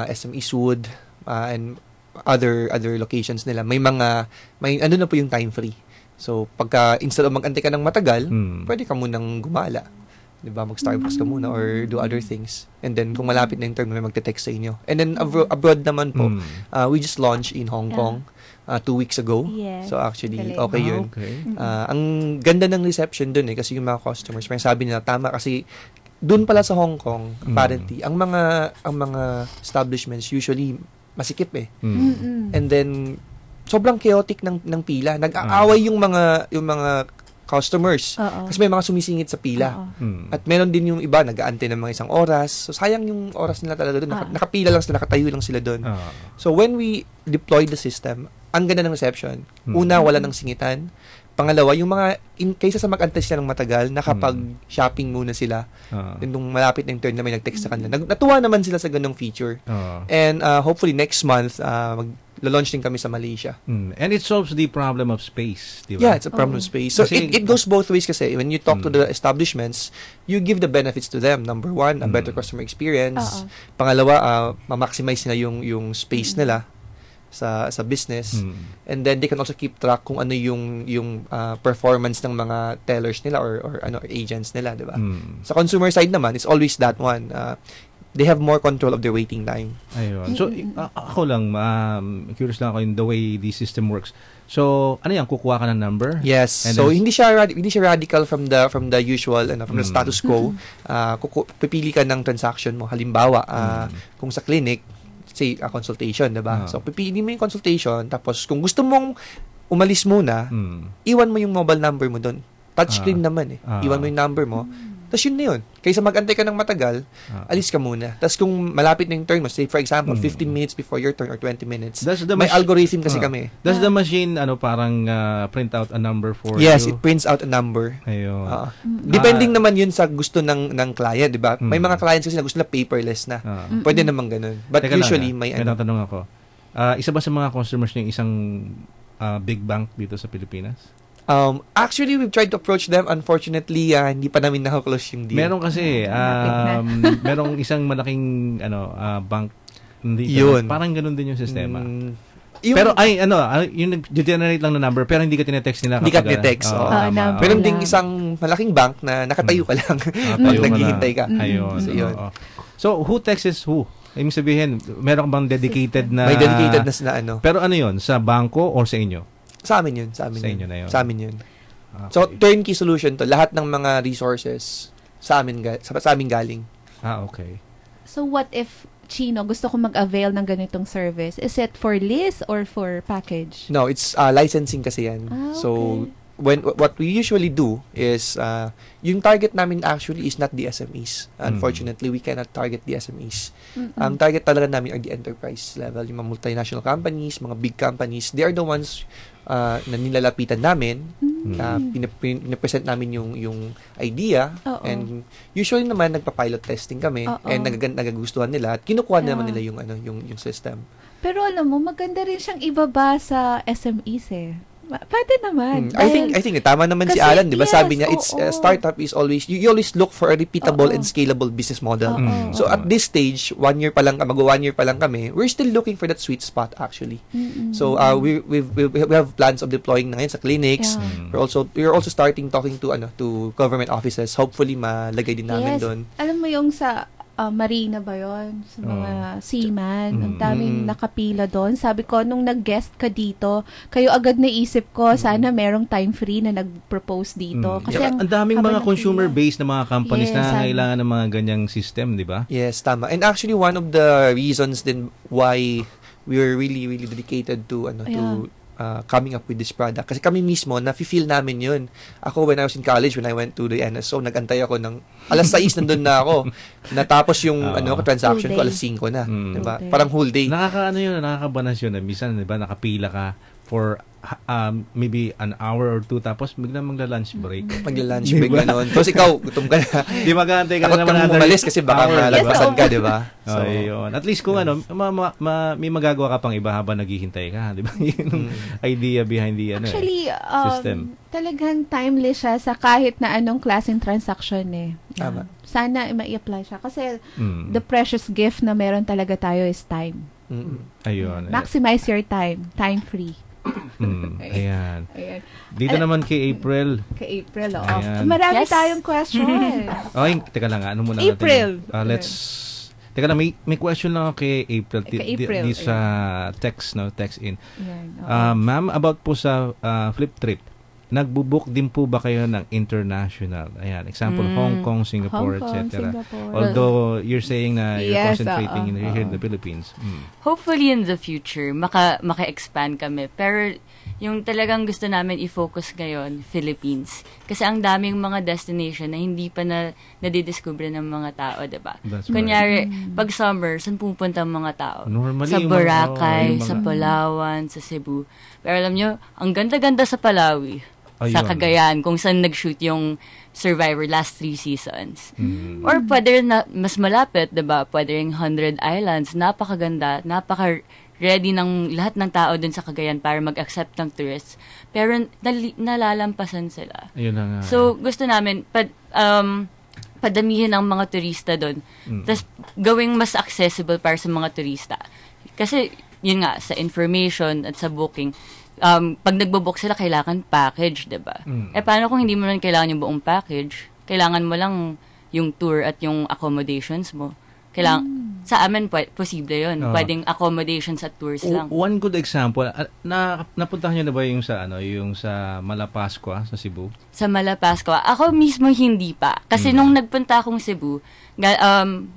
SM Eastwood, and other locations nila, may ano na po yung time free. So, pagka instead of mag-antay ka ng matagal, pwede ka munang gumala. 'Di ba? Mag-Starbucks ka muna or do other things. And then kung malapit na yung term, may magte-text sa inyo. And then abroad naman po, we just launched in Hong Kong 2 weeks ago. So actually, okay yun. Ang ganda ng reception dun kasi yung mga customers, may sabi nila tama kasi dun pala sa Hong Kong, apparently, ang mga establishments usually masikip And then sobrang chaotic ng pila. Nag-aaway yung mga customers. Kasi may mga sumisingit sa pila. At meron din yung iba, nag-aantay ng mga isang oras. So, sayang yung oras nila talaga doon. Nakapila lang sila, nakatayo lang sila doon. So, when we deployed the system, ang ganda ng reception. Una, wala ng singitan. Pangalawa, yung mga, kaysa sa mag-antay sila ng matagal, nakapag-shopping muna sila. Nung malapit na yung turn na may nag-text sa kanila. Natuwa naman sila sa ganong feature. And hopefully next month, launch din kami sa Malaysia. And it solves the problem of space, di ba? Yeah, it's a problem of space. So it goes both ways kasi when you talk to the establishments, you give the benefits to them. Number one, a better customer experience. Pangalawa, ma-maximize nila yung space nila sa business. And then they can also keep track kung ano yung performance ng mga tellers nila or agents nila, di ba? Sa consumer side naman, it's always that one. They have more control of their waiting time. Ayun. So, ako lang, curious lang ako in the way the system works. So, ano yan? Kukuha ka ng number? Yes. And so, hindi siya radical from the usual, from the status quo. Pipili ka ng transaction mo. Halimbawa, kung sa clinic, say, a consultation, diba? So, pipili mo yung consultation, tapos kung gusto mong umalis muna, iwan mo yung mobile number mo doon. Touchscreen naman Iwan mo yung number mo. Tapos yun na yun. Kaysa mag-antay ka ng matagal, alis ka muna. Tapos kung malapit na yung turn mo, say for example, 15 minutes before your turn or 20 minutes, may algorithm kasi kami. Does the machine parang print out a number for you? Yes, it prints out a number. Ayun. Depending naman yun sa gusto ng client, di ba? May mga clients kasi na gusto na paperless na. Pwede naman ganun. But Teka usually, may tanong ako. Isa ba sa mga customers niyo isang big bank dito sa Pilipinas? Actually, we've tried to approach them. Unfortunately, hindi pa namin nakaklose yung deal. Meron kasi, merong isang malaking bank. Yun. Parang ganun din yung sistema. Pero yung generate lang na number, pero hindi ka tinetext nila. Hindi ka tinetext. Meron ding isang malaking bank na nakatayo ka lang. Naghihintay ka. Ayun. So, who texts who? Ibig sabihin, meron bang dedicated na... May dedicated na Pero ano yun? Sa banko or sa inyo? Sa amin yun. Sa inyo na yun? Sa amin yun. Okay. So, turnkey solution to. Lahat ng mga resources sa amin galing. Okay. So, what if, Chino, gusto ko mag-avail ng ganitong service? Is it for lease or for package? No, it's licensing kasi yan. Okay. So, what we usually do is, yung target namin actually is not the SMEs. Unfortunately, we cannot target the SMEs. Ang target talaga namin are the enterprise level, yung mga multinational companies, mga big companies. They are the ones na nilalapitan namin, pinapresent namin yung idea, and usually naman nagpa-pilot testing kami, and nagagustuhan nila, at kinukuha naman nila yung system. Pero alam mo, maganda rin siyang ibaba sa SMEs Pwede naman. I think tama naman si Alan, 'di ba? Sabi niya, it's startup is always you always look for a repeatable and scalable business model. So at this stage, 1 year pa lang kami, we're still looking for that sweet spot actually. So we have plans of deploying na ngayon sa clinics. We're also starting talking to government offices. Hopefully malagay din namin doon. Alam mo yung sa Marina ba yun? Sa mga seaman. Ang daming nakapila doon. Sabi ko, nung nag-guest ka dito, kayo agad naisip ko, sana merong time free na nag-propose dito. Kasi ang daming mga consumer-based na mga companies na kailangan ng mga ganyang system, di ba? Yes, tama. And actually, one of the reasons din why we were really, really dedicated to coming up with this product. Kasi kami mismo, nafe-feel namin yun. Ako, when I was in college, when I went to the NSO, nagantay ako ng alas 6 nandun na ako. Natapos yung transaction ko, alas 5 na. Diba? Parang whole day. Nakakabanas yun. Minsan, diba, nakapila ka for maybe an hour or two, tapos biglang magla-lunch break. Magla-lunch break, gano'n. Tapos ikaw, gutom ka na. Di magantay ka na naman natin. Umalis kasi baka malagpasan ka, di ba? So, yun. At least kung may magagawa ka pang iba habang naghihintay ka, di ba? Yung idea behind the actually, system. Talagang timeless siya sa kahit na anong klaseng transaction Tama. Sana ma-apply siya. Kasi the precious gift na meron talaga tayo is time. Ayun. Maximize your time. Time free. Ayan. Dito naman kay April. Kay April, marami tayong question. Teka lang, ano muna April. Let's teka lang, may question lang ako kay April. Di sa text in. Ma'am, about po sa Flip Trip, nagbubook din po ba kayo ng international? Ayan, example, Hong Kong, Singapore, etc. Although you're saying na you're concentrating here in the Philippines. Hopefully in the future, maka-expand kami. Pero yung talagang gusto namin i-focus ngayon, Philippines. Kasi ang daming mga destination na hindi pa nadidiscover ng mga tao, diba? Kunyari, pag summer, saan pupunta ang mga tao? Normally, sa Boracay, yung mga... sa Palawan, sa Cebu. Pero alam nyo, ang ganda-ganda sa Palawi. Sa Cagayan, kung saan nag-shoot yung Survivor last 3 seasons. Or pwede na mas malapit, diba? Pwede rin 100 Islands, napakaganda, ready ng lahat ng tao dun sa Cagayan para mag-accept ng tourists. Pero nalalampasan sila. Ayun na nga. So, gusto namin, padamihin ang mga turista dun. Tapos, gawing mas accessible para sa mga turista. Kasi, yun nga, sa information at sa booking, pag nagbo-book sila, kailangan package, diba? Paano kung hindi mo lang kailangan yung buong package? Kailangan mo lang yung tour at yung accommodations mo. Sa amin, posible yun. Pwedeng accommodations at tours lang. One good example, napuntahan nyo na ba yung sa Malapascua, sa Cebu? Sa Malapascua? Ako mismo hindi pa. Kasi nung nagpunta akong Cebu,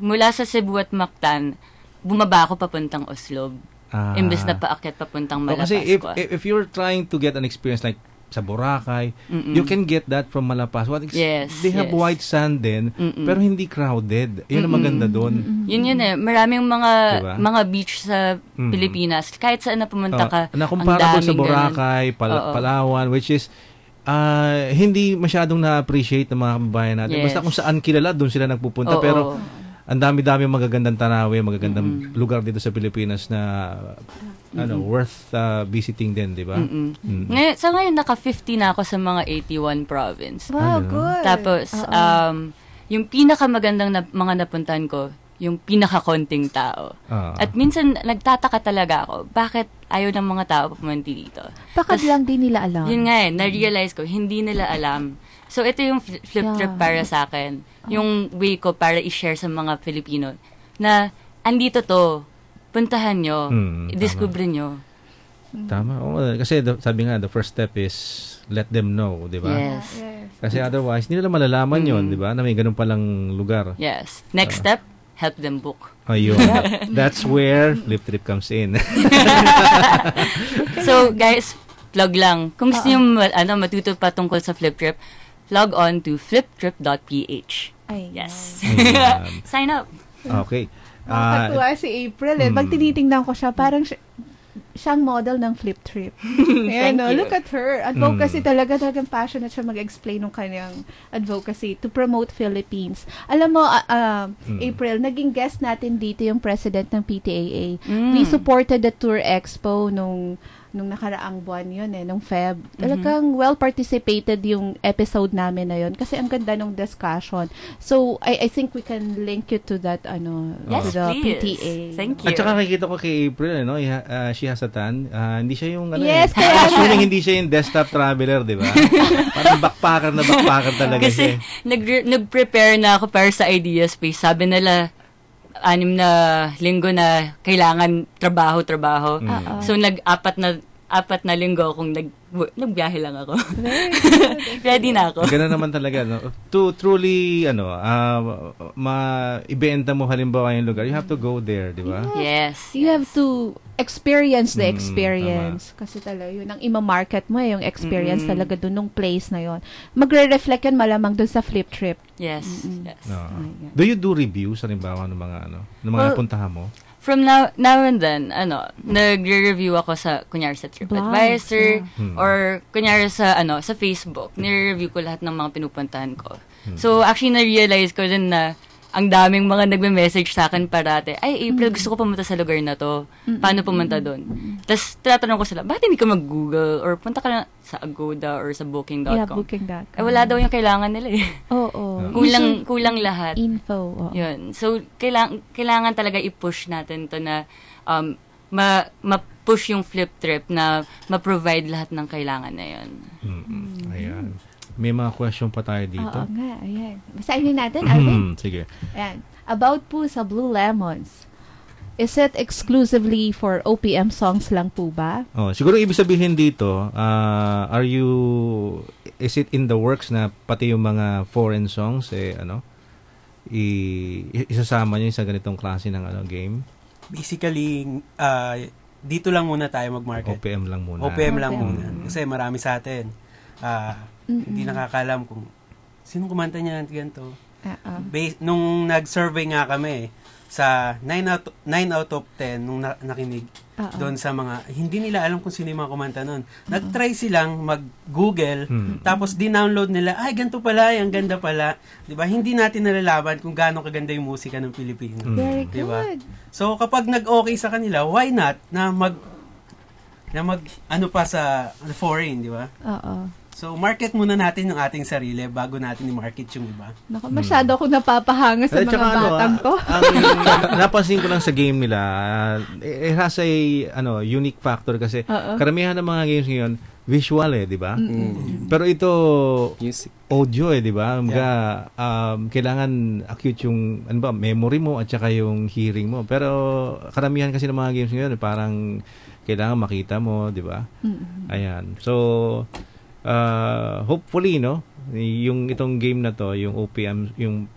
mula sa Cebu at Mactan, bumaba ako papuntang Oslob. Imbes na paakyat papuntang Malapascua. Kasi if you're trying to get an experience like sa Boracay, you can get that from Malapascua. They have white sand din, pero hindi crowded. Yun ang maganda doon. Yun eh. Maraming mga beach sa Pilipinas. Kahit saan na pumunta ka, nakumpara ko sa Boracay, Palawan, which is hindi masyadong na-appreciate ng mga kababayan natin. Basta kung saan kilala, doon sila nagpupunta. Pero ang dami-dami magagandang tanawin, magagandang lugar dito sa Pilipinas na worth visiting din, di ba? Sa ngayon, naka-50 na ako sa mga 81 province. Wow, good. Tapos, yung pinakamagandang mga napuntahan ko, yung pinakakonting tao. At minsan, nagtataka talaga ako, bakit ayaw ng mga tao pumunti dito? Bakit lang di nila alam? Yun nga na-realize ko, hindi nila alam. So, ito yung flip trip para sa akin. Yung way ko para i-share sa mga Filipino na andito to, puntahan nyo, i-discover nyo. Tama. Kasi sabi nga, the first step is let them know, di ba? Yes. Kasi otherwise, hindi nila malalaman yon, di ba? Na may ganun palang lugar. Yes. Next step, help them book. Ayun. That's where Flip Trip comes in. So, guys, plug lang. Kung gusto nyo matuto pa tungkol sa Flip Trip, log on to fliptrip.ph. Yes. Sign up. Okay. Nakakatuwa si April Pag tinitingnan ko siya, parang siyang model ng Flip Trip. Ayan, look at her. Advocacy talagang passionate siya mag-explain ng kanyang advocacy to promote Philippines. Alam mo, April, naging guest natin dito yung president ng PTAA. We supported the Tour Expo nung nakaraang buwan yun nung Feb. Talagang well participated yung episode namin na yun kasi ang ganda ng discussion. So, I think we can link you to that, yes, to the please. PTA. Thank you. At saka nakikita ko kay April, she has a tan. Hindi siya yung, yes, assuming hindi siya yung desktop traveler, di ba? Parang backpacker talaga kasi siya. nag-prepare na ako para sa idea space. Sabi nila, 6 na linggo na kailangan trabaho. So, apat na linggo akong nagbiyahe lang ako. Ready na ako. Ganun naman talaga, no? To truly, ibenta mo halimbawa yung lugar, you have to go there, di ba? Yes. You have to experience the experience. Kasi talaga, yun ang ima-market mo, yung experience talaga dun nung place na yun. Magre-reflect yan malamang dun sa Flip Trip. Yes. Yes. No. Do you do reviews, halimbawa, ng mga napuntahan mo? From now and then, nagre-review ako kunyari sa TripAdvisor, or kunyari sa Facebook. Nire-review ko lahat ng mga pinupuntahan ko. So, actually, na-realize ko din na ang daming mga nagme-message sa akin parate, ay, April, gusto ko pumunta sa lugar na to. Paano pumunta doon? Tapos, tinatanong ko sila, bakit hindi ka mag-Google? Or punta ka na sa Agoda or sa Booking.com? Yeah, Booking.com. Wala daw yung kailangan nila eh. Oo. Kulang lahat. Info. Yun. So, kailangan talaga i-push natin to na ma-push yung Flip Trip na ma-provide lahat ng kailangan na yun. Ayan. May mga question pa tayo dito. Oo nga, ayan. Basahin natin, Alvin. Sige. Ayan. About po sa Blue Lemons. Is it exclusively for OPM songs lang po ba? Siguro ibig sabihin dito, is it in the works na pati yung mga foreign songs, isasama nyo sa ganitong klase ng game? Basically, dito lang muna tayo mag-market. OPM lang muna. OPM lang muna. Kasi marami sa atin, hindi nakakalam kung sino kumanta niya ganito. Nung nag-survey nga kami, sa 9 out of 10 nung nakinig doon sa mga, hindi nila alam kung sino yung mga kumanta nun. Nag-try silang mag-Google, tapos di-download nila, ay, ganito pala, ang ganda pala. Diba? Hindi natin nalalaman kung gaano kaganda yung musika ng Pilipino. Very diba? good. So, kapag nag-okay sa kanila, why not na ano pa sa foreign, di ba? Oo. So, market muna natin yung ating sarili bago natin i-market yung iba. Naku, masyado ako napapahanga sa mga batang to. Napansin ko lang sa game nila, it has a unique factor kasi karamihan ng mga games ngayon, visual di ba? Pero ito, music. Audio di ba? Kailangan acute yung memory mo at saka yung hearing mo. Pero karamihan kasi ng mga games ngayon, parang kailangan makita mo, di ba? Ayan. So, hopefully yung itong game na to, yung OPM, yung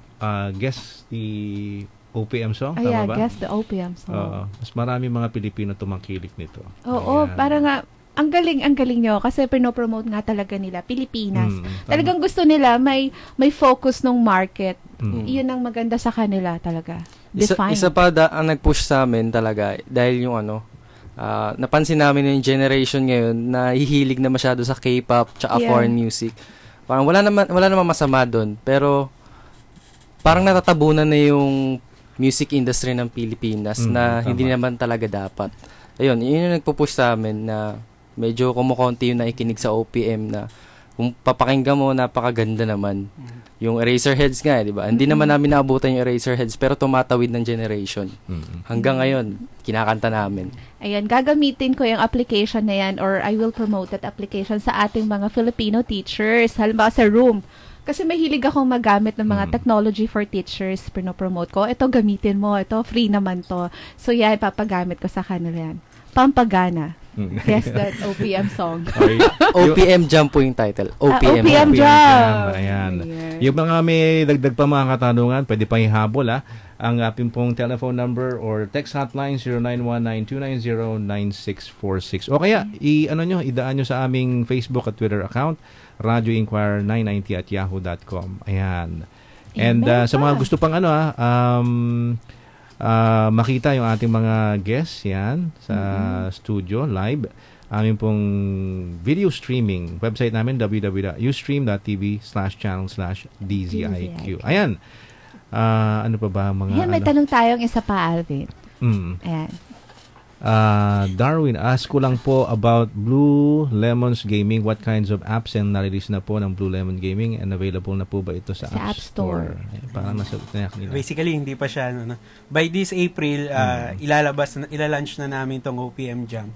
guess the OPM song, tama ba? Guess the OPM song. Mas marami mga Pilipino tumangkilik nito. Oo, para nga ang galing nyo kasi pinopromote nga talaga nila Pilipinas. Talagang gusto nila may focus ng market. Iyon ang maganda sa kanila talaga. Define. Isa pa ang nag-push sa amin talaga dahil yung napansin namin yung generation ngayon na hihilig na masyado sa K-pop tsaka foreign music. Parang wala naman masama doon, pero parang natatabunan na yung music industry ng Pilipinas na hindi naman talaga dapat. Ayun, yun yung nagpo-push sa amin na medyo kumukonti yung naikinig sa OPM na kung papakinggan mo, napakaganda naman. Yung Eraserheads nga, di ba? Hindi naman namin naabutan yung Eraserheads, pero tumatawid ng generation. Hanggang ngayon, kinakanta namin. Ayan, gagamitin ko yung application na yan or I will promote that application sa ating mga Filipino teachers. Halimbawa sa Room. Kasi mahilig akong magamit ng mga technology for teachers. Pinopromote ko. Ito, gamitin mo. Ito, free naman to. So, yan, papagamit ko sa kanila yan. Pampagana. Guess that OPM song. OPM Jam po yung title. OPM Jam. Ayan. Yung mga may dagdag pa mga katanungan, pwede pang ihabol ang ating pong telephone number or text hotline 0919-290-9646. O kaya, idaan nyo sa aming Facebook at Twitter account, Radio Inquirer 990@yahoo.com. Ayan. And sa mga gusto pang makita yung ating mga guests yan sa studio live, aming pong video streaming website namin www.ustream.tv/channel/DZIQ. Ayan. Ano pa ba mga may tanong tayong isa pa, Alvin. Ayan. Darwin, ask ko lang po about Blue Lemons Gaming. What kinds of apps and na-release na po ng Blue Lemon Gaming and available na po ba ito sa App Store? Parang nasagot na nila. Basically, hindi pa siya. By this April, ilalunch na namin itong OPM Jam.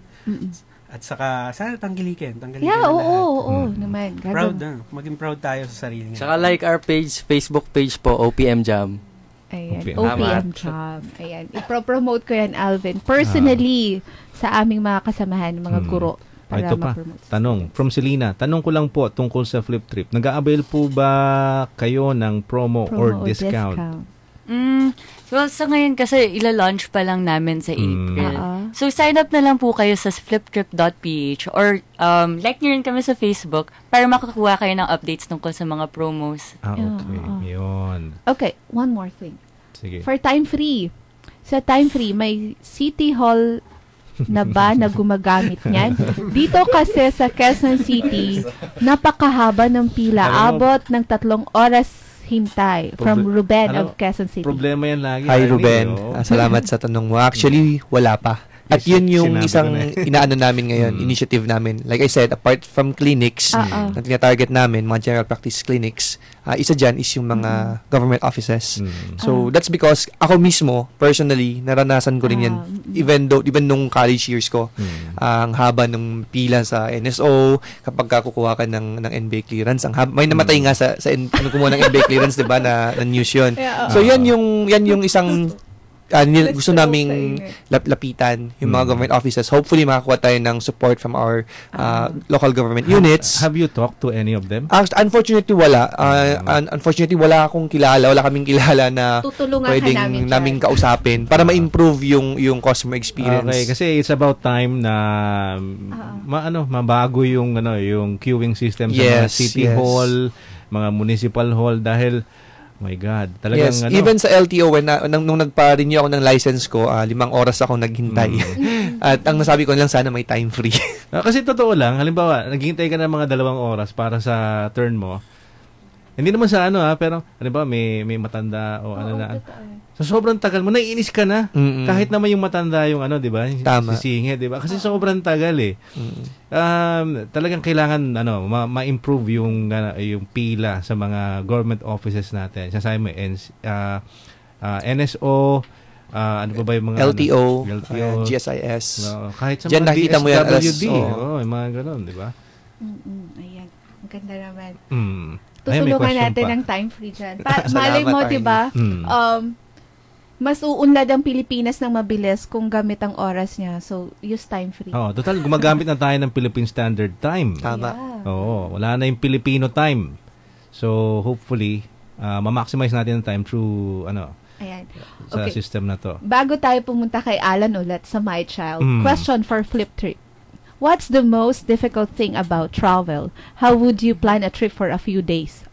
At saka, sana tanggilikin. Oo naman. Proud na. Maging proud tayo sa sarili nga. Saka like our page, Facebook page po, OPM Jam. Ayan, OPM Jam. Ayan, ipropromote ko yan, Alvin. Personally, sa aming mga kasamahan, mga guro. Ito pa, tanong. From Selena, tanong ko lang po tungkol sa Flip Trip. Nag-a-avail po ba kayo ng promo or discount? Well, sa ngayon kasi ila-launch pa lang namin sa April. So, sign up na lang po kayo sa fliptrip.ph or like nyo rin kami sa Facebook para makakuha kayo ng updates tungkol sa mga promos. Okay. Yun. Okay, one more thing. Sige. For time free. Sa time free, may City Hall na ba na gumagamit niyan? Dito kasi sa Quezon City, napakahaba ng pila. Abot ng 3 oras hintay from Ruben of Quezon City. Problema yan lagi. Hi Ruben, salamat sa tanong mo. Actually, wala pa. At yun yung isang inaano namin ngayon, initiative namin. Like I said, apart from clinics na tina-target namin, mga general practice clinics, isa dyan is yung mga government offices. So, that's because ako mismo, personally, naranasan ko rin yan. Even nung college years ko, ang haba ng pila sa NSO, kapag kukuha ka ng NBA clearance, may namatay nga sa kumuha ng NBA clearance, diba, na news yun. So, yan yung isang gusto naming lapitan yung mga government offices. Hopefully, makakuha tayo ng support from our local government units. Have you talked to any of them? Unfortunately, wala. Unfortunately, wala akong kilala. Wala kaming kilala na tutulungan pwedeng naming kausapin para ma-improve yung customer experience. Okay, kasi it's about time na mabago yung queuing system sa mga city hall, mga municipal hall dahil my God, talagang even sa LTO nung nagpa-renew ako ng license ko, 5 oras ako naghintay. At ang nasabi ko lang, sana may time free. Kasi totoo lang, halimbawa, naghihintay ka ng mga 2 oras para sa turn mo. Hindi naman sa pero halimbawa may matanda o so sobrang tagal mo, naiinis ka na. Kahit naman yung matanda yung di ba? Sisinge, di ba? Kasi sobrang tagal eh. Talagang kailangan ma-improve yung pila sa mga government offices natin. Sasabi mo NSO, ano pa ba yung mga LTO, GSIS. Kahit sa mga nakita mo yan yung mga ganun, di ba? Ayan. Ang ganda naman. Tutulungan natin ng time free dyan. Malay mo, di ba? Mas uunlad ang Pilipinas ng mabilis kung gamit ang oras niya. So, use time free. Total, gumagamit na tayo ng Philippine Standard Time. Tama. Wala na yung Filipino time. So, hopefully, ma-maximize natin ang time through, sa system na to. Bago tayo pumunta kay Alan ulit sa My Child, question for Flip Trip. What's the most difficult thing about travel? How would you plan a trip for a few days?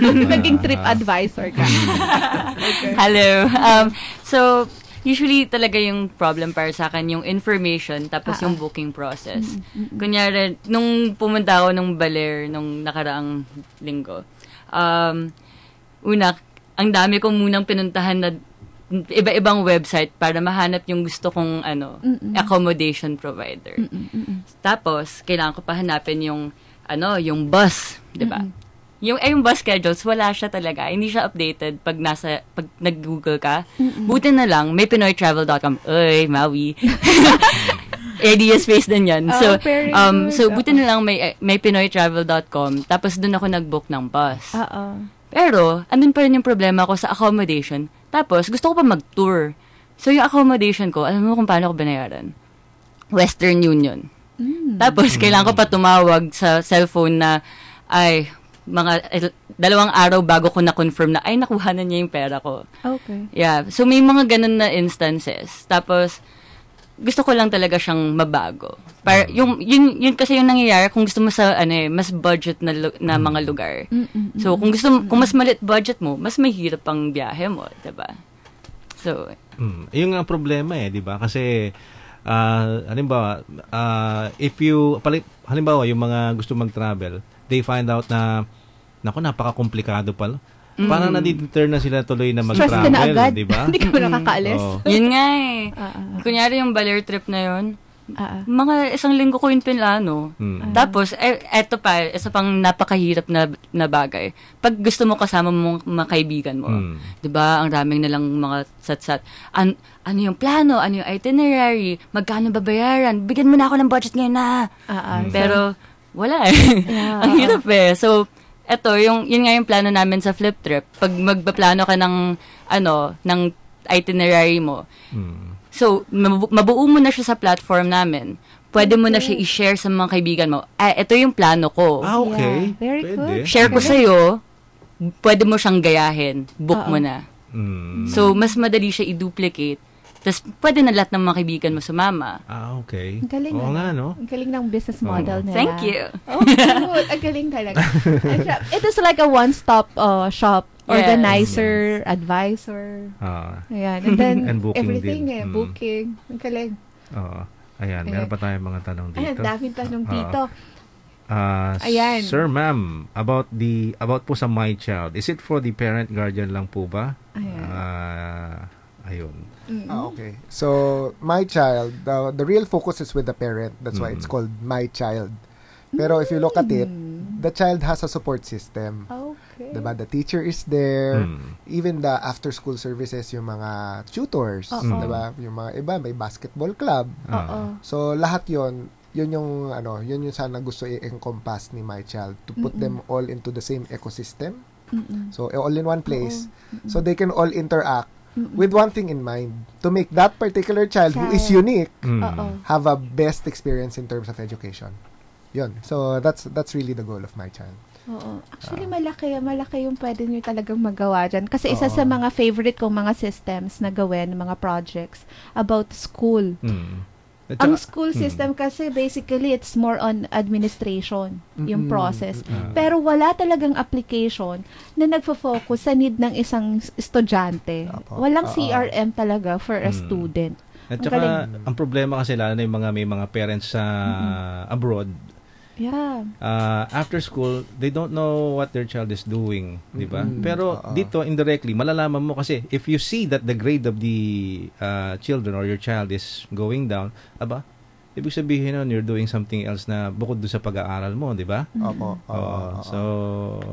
Naging trip advisor ka. Hello. So, usually talaga yung problem para sa akin yung information tapos yung booking process. Kunyari, nung pumunta ako ng Baler nung nakaraang linggo, una, ang dami kong munang pinuntahan na iba-ibang website para mahanap yung gusto kong accommodation provider. Tapos kailangan ko pa hanapin yung bus, 'di ba? Yung bus schedules wala siya talaga. Hindi siya updated pag nag-Google ka. Buti na lang may pinoytravel.com. Oy, Maui. Area space din 'yan. So buti na lang may pinoytravel.com. Tapos doon ako nag-book ng bus. Pero andun pa rin yung problema ko sa accommodation. Tapos, gusto ko pa mag-tour. So, yung accommodation ko, alam mo kung paano ko binayaran? Western Union. Tapos, kailangan ko pa tumawag sa cellphone na, mga 2 araw bago ko na-confirm na, nakuha na niya yung pera ko. Okay. Yeah. So, may mga ganun na instances. Tapos, gusto ko lang talaga siyang mabago. Para, yun kasi yung nangyayari kung gusto mo sa, mas budget na mga lugar. So, kung mas maliit budget mo, mas mahirap ang biyahe mo, diba? So, yung ang problema di ba? Kasi, halimbawa, halimbawa, yung mga gusto mag-travel, they find out na, napaka-komplikado pala. Parang nadideter na sila tuloy na mag-travel, stress ka na agad. di ba? Hindi ka ba nakakaalis? Yun nga Kunyari yung Baler trip na yun, mga 1 linggo ko yung pinlano. Tapos, eto pa, isa pang napakahirap na bagay. Pag gusto mo kasama mong mga kaibigan mo, diba, ang daming nalang mga sat-sat. Ano yung plano? Ano yung itinerary? Magkano babayaran? Bigyan mo na ako ng budget ngayon na. Pero, wala Ang hirap So, eto, yun nga yung plano namin sa Flip Trip. Pag magpaplano ka ng itinerary mo, so, mabuo mo na siya sa platform namin. Pwede mo na siya i-share sa mga kaibigan mo. Ito yung plano ko. Okay. Yeah, very good. Share ko sa'yo, pwede mo siyang gayahin. Book mo na. So, mas madali siya i-duplicate. Tapos, pwede na lahat ng mga kaibigan mo sumama. Okay. Ang galing nga, no? Ang galing ng business model nila. Thank you. Good. Ang galing talaga. It is like a one-stop shop. Organizer, advisor. Ayan. And then, and booking everything din. Booking. Ang galing. Ayan. Meron pa tayong mga tanong dito. Ayan, daming tanong dito. Ayan. Sir, ma'am, about po sa My Child, is it for the parent guardian lang po ba? Ayun. Okay. So, My Child, the real focus is with the parent. That's why it's called My Child. Pero if you look at it, the child has a support system. Okay. Diba? The teacher is there. Even the after-school services, yung mga tutors. Diba? Yung mga iba, may basketball club. So, lahat yun yung sana gusto i-encompass ni My Child, to put them all into the same ecosystem. So, all in one place. So, they can all interact with one thing in mind, to make that particular child who is unique have a best experience in terms of education. Yun. So that's really the goal of my child. Oo. Actually, malaki yung pwede nyo talagang magawa dyan. Kasi isa sa mga favorite kong mga systems na gawin, mga projects about school. Ang school system kasi basically it's more on administration, yung process. Pero wala talagang application na nagfo-focus sa need ng isang estudyante. Walang CRM talaga for a student. At saka, ang problema kasi lalo na yung may mga parents sa abroad. Yeah. After school, they don't know what their child is doing, di ba? Pero dito, indirectly, malalaman mo kasi if you see that the grade of the children or your child is going down, ibig sabihin nun, you're doing something else na bukod doon sa pag-aaral mo, di ba? So,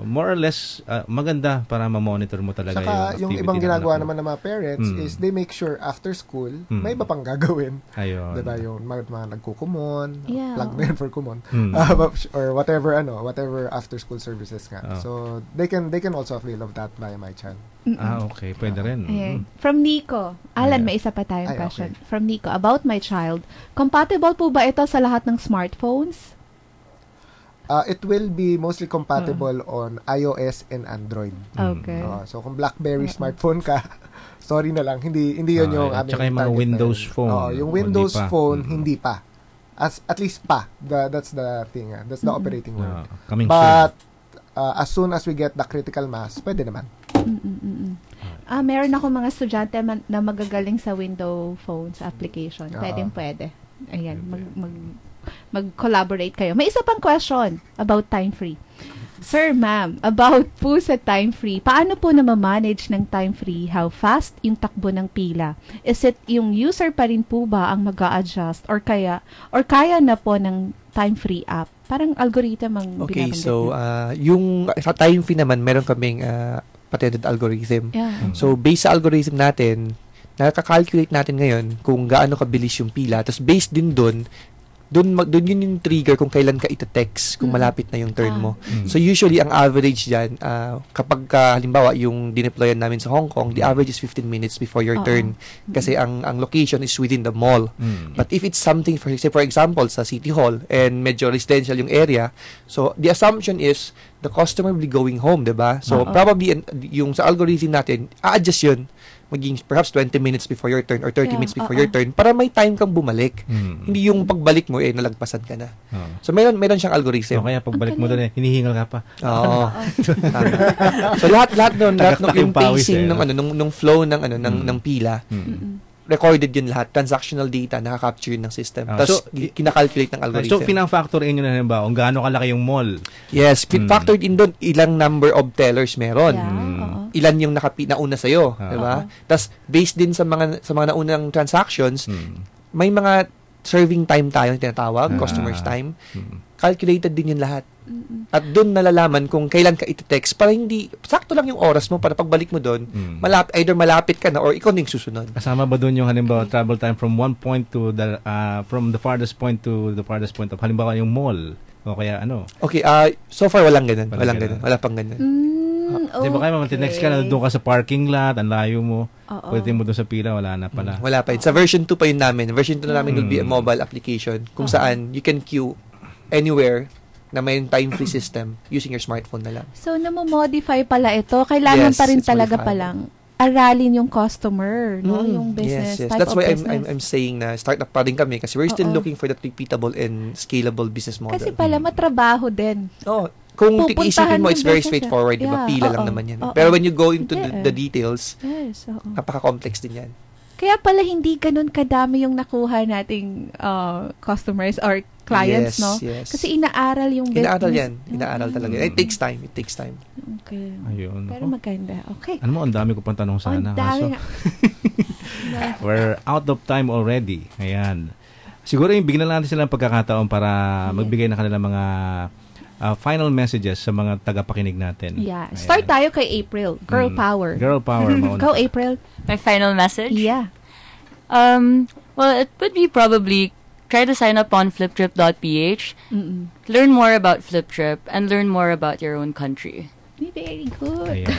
more or less, maganda para ma-monitor mo talaga saka, yung activity. Yung ibang ginagawa naman ng mga parents is they make sure after school, may iba pang gagawin. Ayun. Diba? Yung mga nagkukumon, plug na yun for kumon, or whatever after school services nga. So, they can also avail of that via my child. Okay. Pwede rin. From Nico. Alan, may isa pa tayong question. Okay. From Nico, about my child. Compatible po ba ito sa lahat ng smartphones? It will be mostly compatible on iOS and Android. Okay. So, kung BlackBerry smartphone ka, sorry na lang, hindi yun yung aming tsaka yung mga Windows phone. Yung Windows phone, hindi pa. At least pa. That's the thing. That's the operating word. But, as soon as we get the critical mass, pwede naman. Meron ako mga estudyante na magagaling sa Windows phones application. Pwede. Ayan, mag-collaborate kayo. May isa pang question about time free. Sir, ma'am, about po sa time free, paano po na-manage ng time free? How fast yung takbo ng pila? Is it yung user pa rin po ba ang mag-a-adjust or kaya na po ng time free app? Parang algorithm ang okay, so yung sa time free naman, meron kaming patented algorithm. Yeah. So, based sa algorithm natin, nakaka-calculate natin ngayon kung gaano kabilis yung pila. Tapos, based din doon yun yung trigger kung kailan ka ita-text kung malapit na yung turn mo. So, usually, ang average dyan, kapag halimbawa, yung dineployan namin sa Hong Kong, the average is 15 minutes before your turn. Kasi ang location is within the mall. But if it's something, for example, sa City Hall, and medyo residential yung area, so, the assumption is, the customer will be going home, diba? So, probably, yung sa algorithm natin, a-adjust yun. Maging perhaps 20 minutes before your turn or 30 minutes before your turn para may time kang bumalik. Hindi yung pagbalik mo, nalagpasan ka na. So, meron siyang algorithm. So, kaya pagbalik mo doon, hinihingal ka pa. Oo. So, lahat nun, yung pacing ng flow ng pila, recorded yun lahat. Transactional data, nakaka-capture yun ng system. Tapos, kinakalculate ng algorithm. So, pinang-factor in yun na ba? Kung gaano kalaki yung mall. Yes, factored in doon, ilang number of tellers meron. Ilan yung nauna sa'yo. Diba? Tapos, based din sa mga naunang transactions, may mga serving time tayo tinatawag, customer's time. Calculated din yun lahat. At doon nalalaman kung kailan ka iti-text para hindi, sakto lang yung oras mo para pagbalik mo doon, either malapit ka na or ikaw na yung susunod. Kasama ba doon yung halimbawa travel time from one point to from the farthest point to the farthest point of halimbawa yung mall o kaya ano? Okay, so far walang ganun. Wala pang ganun. Di ba kayo next ka na doon ka sa parking lot, ang layo mo, pwede mo doon sa pila, wala na pala. Wala pa. Sa version 2 pa yun namin. Version 2 na namin will be a mobile application kung saan you can queue anywhere na may time-free system using your smartphone na lang. So, namomodify pala ito. Kailangan pa rin talaga palang aralin yung customer, no? Yung business type That's of why business. I'm saying na startup pa rin kami kasi we're still looking for that repeatable and scalable business model. Kasi pala matrabaho din. Kung isipin mo, it's very straightforward. Diba? Pila lang naman yan. Pero when you go into the details, napaka-complex din yan. Kaya pala hindi ganun kadami yung nakuha nating customers or clients, no? Yes. Kasi inaaral yung business. Inaaral yan. Inaaral talaga. It takes time. Okay. Ayun. Pero maganda. Okay. Ano mo, ang dami ko pang tanong sana. Ang dami. We're out of time already. Ayan. Siguro yung bigyan natin silang pagkakataon para magbigay na kanilang mga final messages sa mga tagapakinig natin. Yeah. Start tayo kay April. Girl power. Girl power. Go, April. My final message? Yeah. Well, it would be probably try to sign up on fliptrip.ph, learn more about Fliptrip, and learn more about your own country. Very good.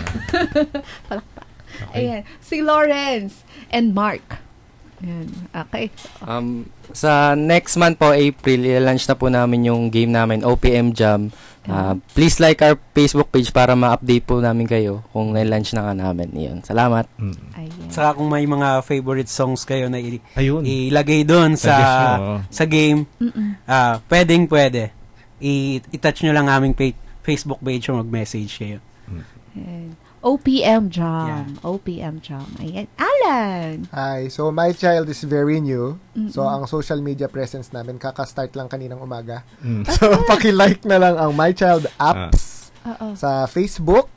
Palakpak. Ayan. Si Lawrence and Mark. Ayan. Okay. Sa next month po, April, i-launch na po namin yung game namin, OPM Jam. Please like our Facebook page para ma-update po namin kayo kung na-launch na ka namin. Yun. Salamat. Saka kung may mga favorite songs kayo na ilagay doon sa game, pwede. I-touch nyo lang aming Facebook page o mag-message kayo. OPM Jam. OPM Jam. Ayan. Alan! Hi. So, My Child is very new. So, ang social media presence namin, kakastart lang kaninang umaga. So, paki-like na lang ang My Child apps sa Facebook.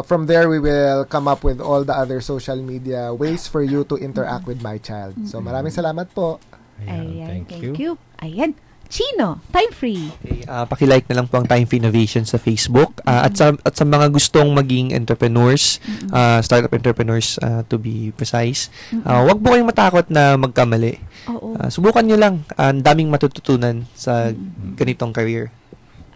From there, we will come up with all the other social media ways for you to interact with My Child. So, maraming salamat po. Ayan. Thank you. Ayan. Chino, Time Free. Okay, paki-like na lang po ang Time Free Innovation sa Facebook. At sa mga gustong maging entrepreneurs, startup entrepreneurs to be precise, wag po kayong matakot na magkamali. Subukan nyo lang. Ang daming matututunan sa ganitong career.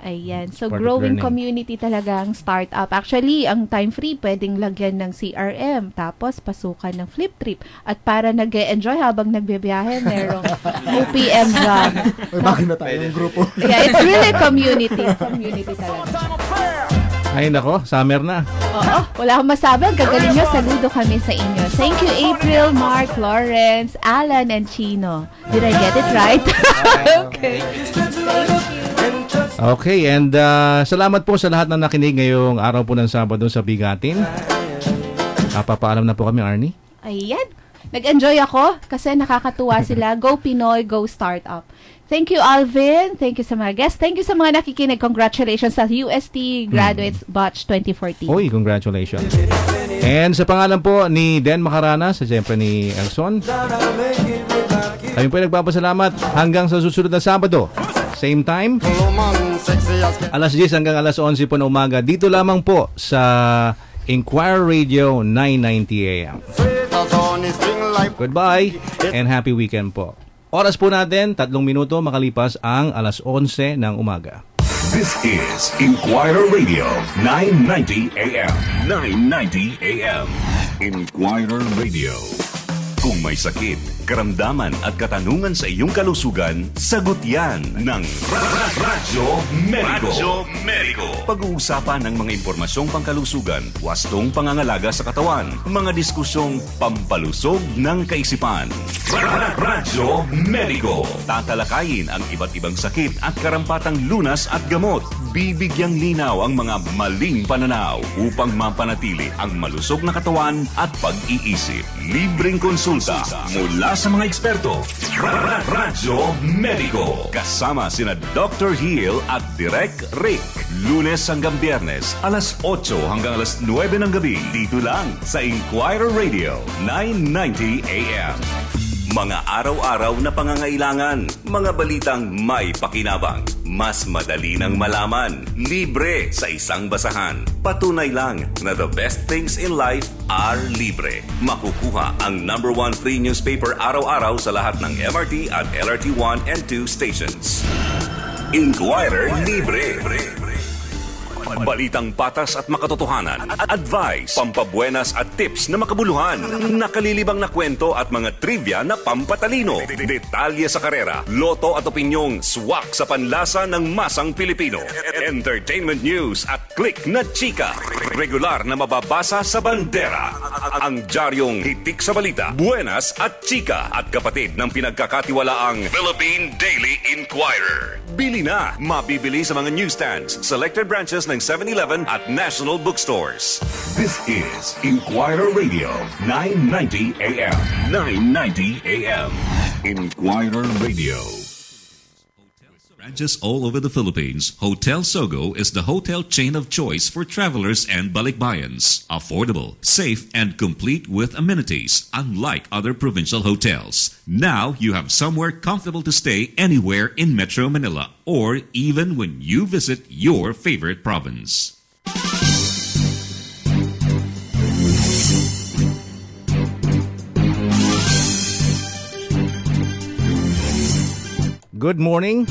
Ayan. So, growing community talaga ang startup. Actually, ang Time Free, pwedeng lagyan ng CRM, tapos pasukan ng Flip Trip. At para nag-enjoy habang nagbibiyahe, merong OPM Jam. Bakit na tayo ng grupo? Yeah, it's really community. Community talaga. Ay, nako, summer na. Oo, wala akong masabi. Gagaling nyo, saludo kami sa inyo. Thank you, April, Mark, Lawrence, Alan, and Chino. Did I get it right? Okay. Thank you. Okay, and salamat po sa lahat na nakinig ngayong araw po ng Sabado sa Bigatin. Papaalam na po kami, Arnie. Ayan. Nag-enjoy ako kasi nakakatuwa sila. Go Pinoy, go Startup. Thank you, Alvin. Thank you sa mga guests. Thank you sa mga nakikinig. Congratulations sa UST Graduates Batch 2014. Uy, congratulations. And sa pangalan po ni Den Macarana, sa siyempre ni Elson, kami po nagpapasalamat hanggang sa susunod na Sabado. Same time, alas 10 hanggang alas 11 po na umaga. Dito lamang po sa Inquirer Radio 990 AM. Goodbye and happy weekend po. Oras po natin, 3 minuto makalipas ang alas 11 ng umaga. This is Inquirer Radio 990 AM. 990 AM. Inquirer Radio. Kung may sakit, karamdaman at katanungan sa iyong kalusugan, sagot yan ng Radyo Medico. Pag-uusapan ng mga impormasyong pangkalusugan, wastong pangangalaga sa katawan, mga diskusyong pampalusog ng kaisipan. Radyo Medico. Tatalakayin ang iba't ibang sakit at karampatang lunas at gamot. Bibigyang linaw ang mga maling pananaw upang mapanatili ang malusog na katawan at pag-iisip. Libreng konsulta mula sa mga eksperto. Radyo Medico. Kasama sina Dr. Hill at Direk Rick. Lunes hanggang Biyernes, alas 8 hanggang alas 9 ng gabi. Dito lang sa Inquirer Radio 990 AM. Mga araw-araw na pangangailangan, mga balitang may pakinabang, mas madali nang malaman, libre sa isang basahan. Patunay lang na the best things in life are libre. Makukuha ang #1 free newspaper araw-araw sa lahat ng MRT at LRT 1 and 2 stations. Inquirer Libre. Balitang patas at makatotohanan, advice, pampabuenas at tips na makabuluhan, nakalilibang na kwento at mga trivia na pampatalino, detalye sa karera, loto at opinyong swak sa panlasa ng masang Pilipino, entertainment news at click na chika, regular na mababasa sa bandera, ang diaryong hitik sa balita, buenas at chika at kapatid ng pinagkakatiwalaang Philippine Daily Inquirer. Bili na, mabibili sa mga newsstands, selected branches ng 7-Eleven at National Bookstores. This is Inquirer Radio 990 AM. 990 AM. Inquirer Radio. Branches all over the Philippines, Hotel Sogo is the hotel chain of choice for travelers and balikbayans. Affordable, safe, and complete with amenities, unlike other provincial hotels. Now you have somewhere comfortable to stay anywhere in Metro Manila, or even when you visit your favorite province. Good morning.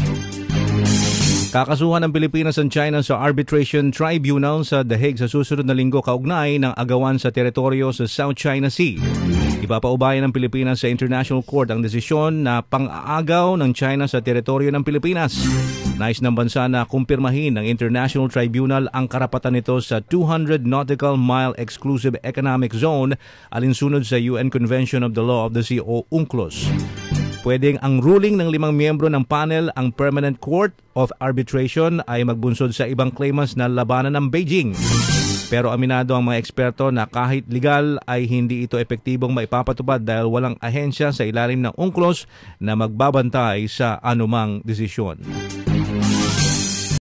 Kakasuhan ng Pilipinas at China sa Arbitration Tribunal sa The Hague sa susunod na linggo kaugnay ng agawan sa teritoryo sa South China Sea. Ipapaubayan ng Pilipinas sa International Court ang desisyon na pang-aagaw ng China sa teritoryo ng Pilipinas. Nais ng bansa na kumpirmahin ng International Tribunal ang karapatan nito sa 200 nautical mile exclusive economic zone alinsunod sa UN Convention of the Law of the Sea o UNCLOS. Pwedeng ang ruling ng 5 miyembro ng panel ang Permanent Court of Arbitration ay magbunsod sa ibang claimants na labanan ng Beijing. Pero aminado ang mga eksperto na kahit legal ay hindi ito epektibong maipapatupad dahil walang ahensya sa ilalim ng UNCLOS na magbabantay sa anumang desisyon.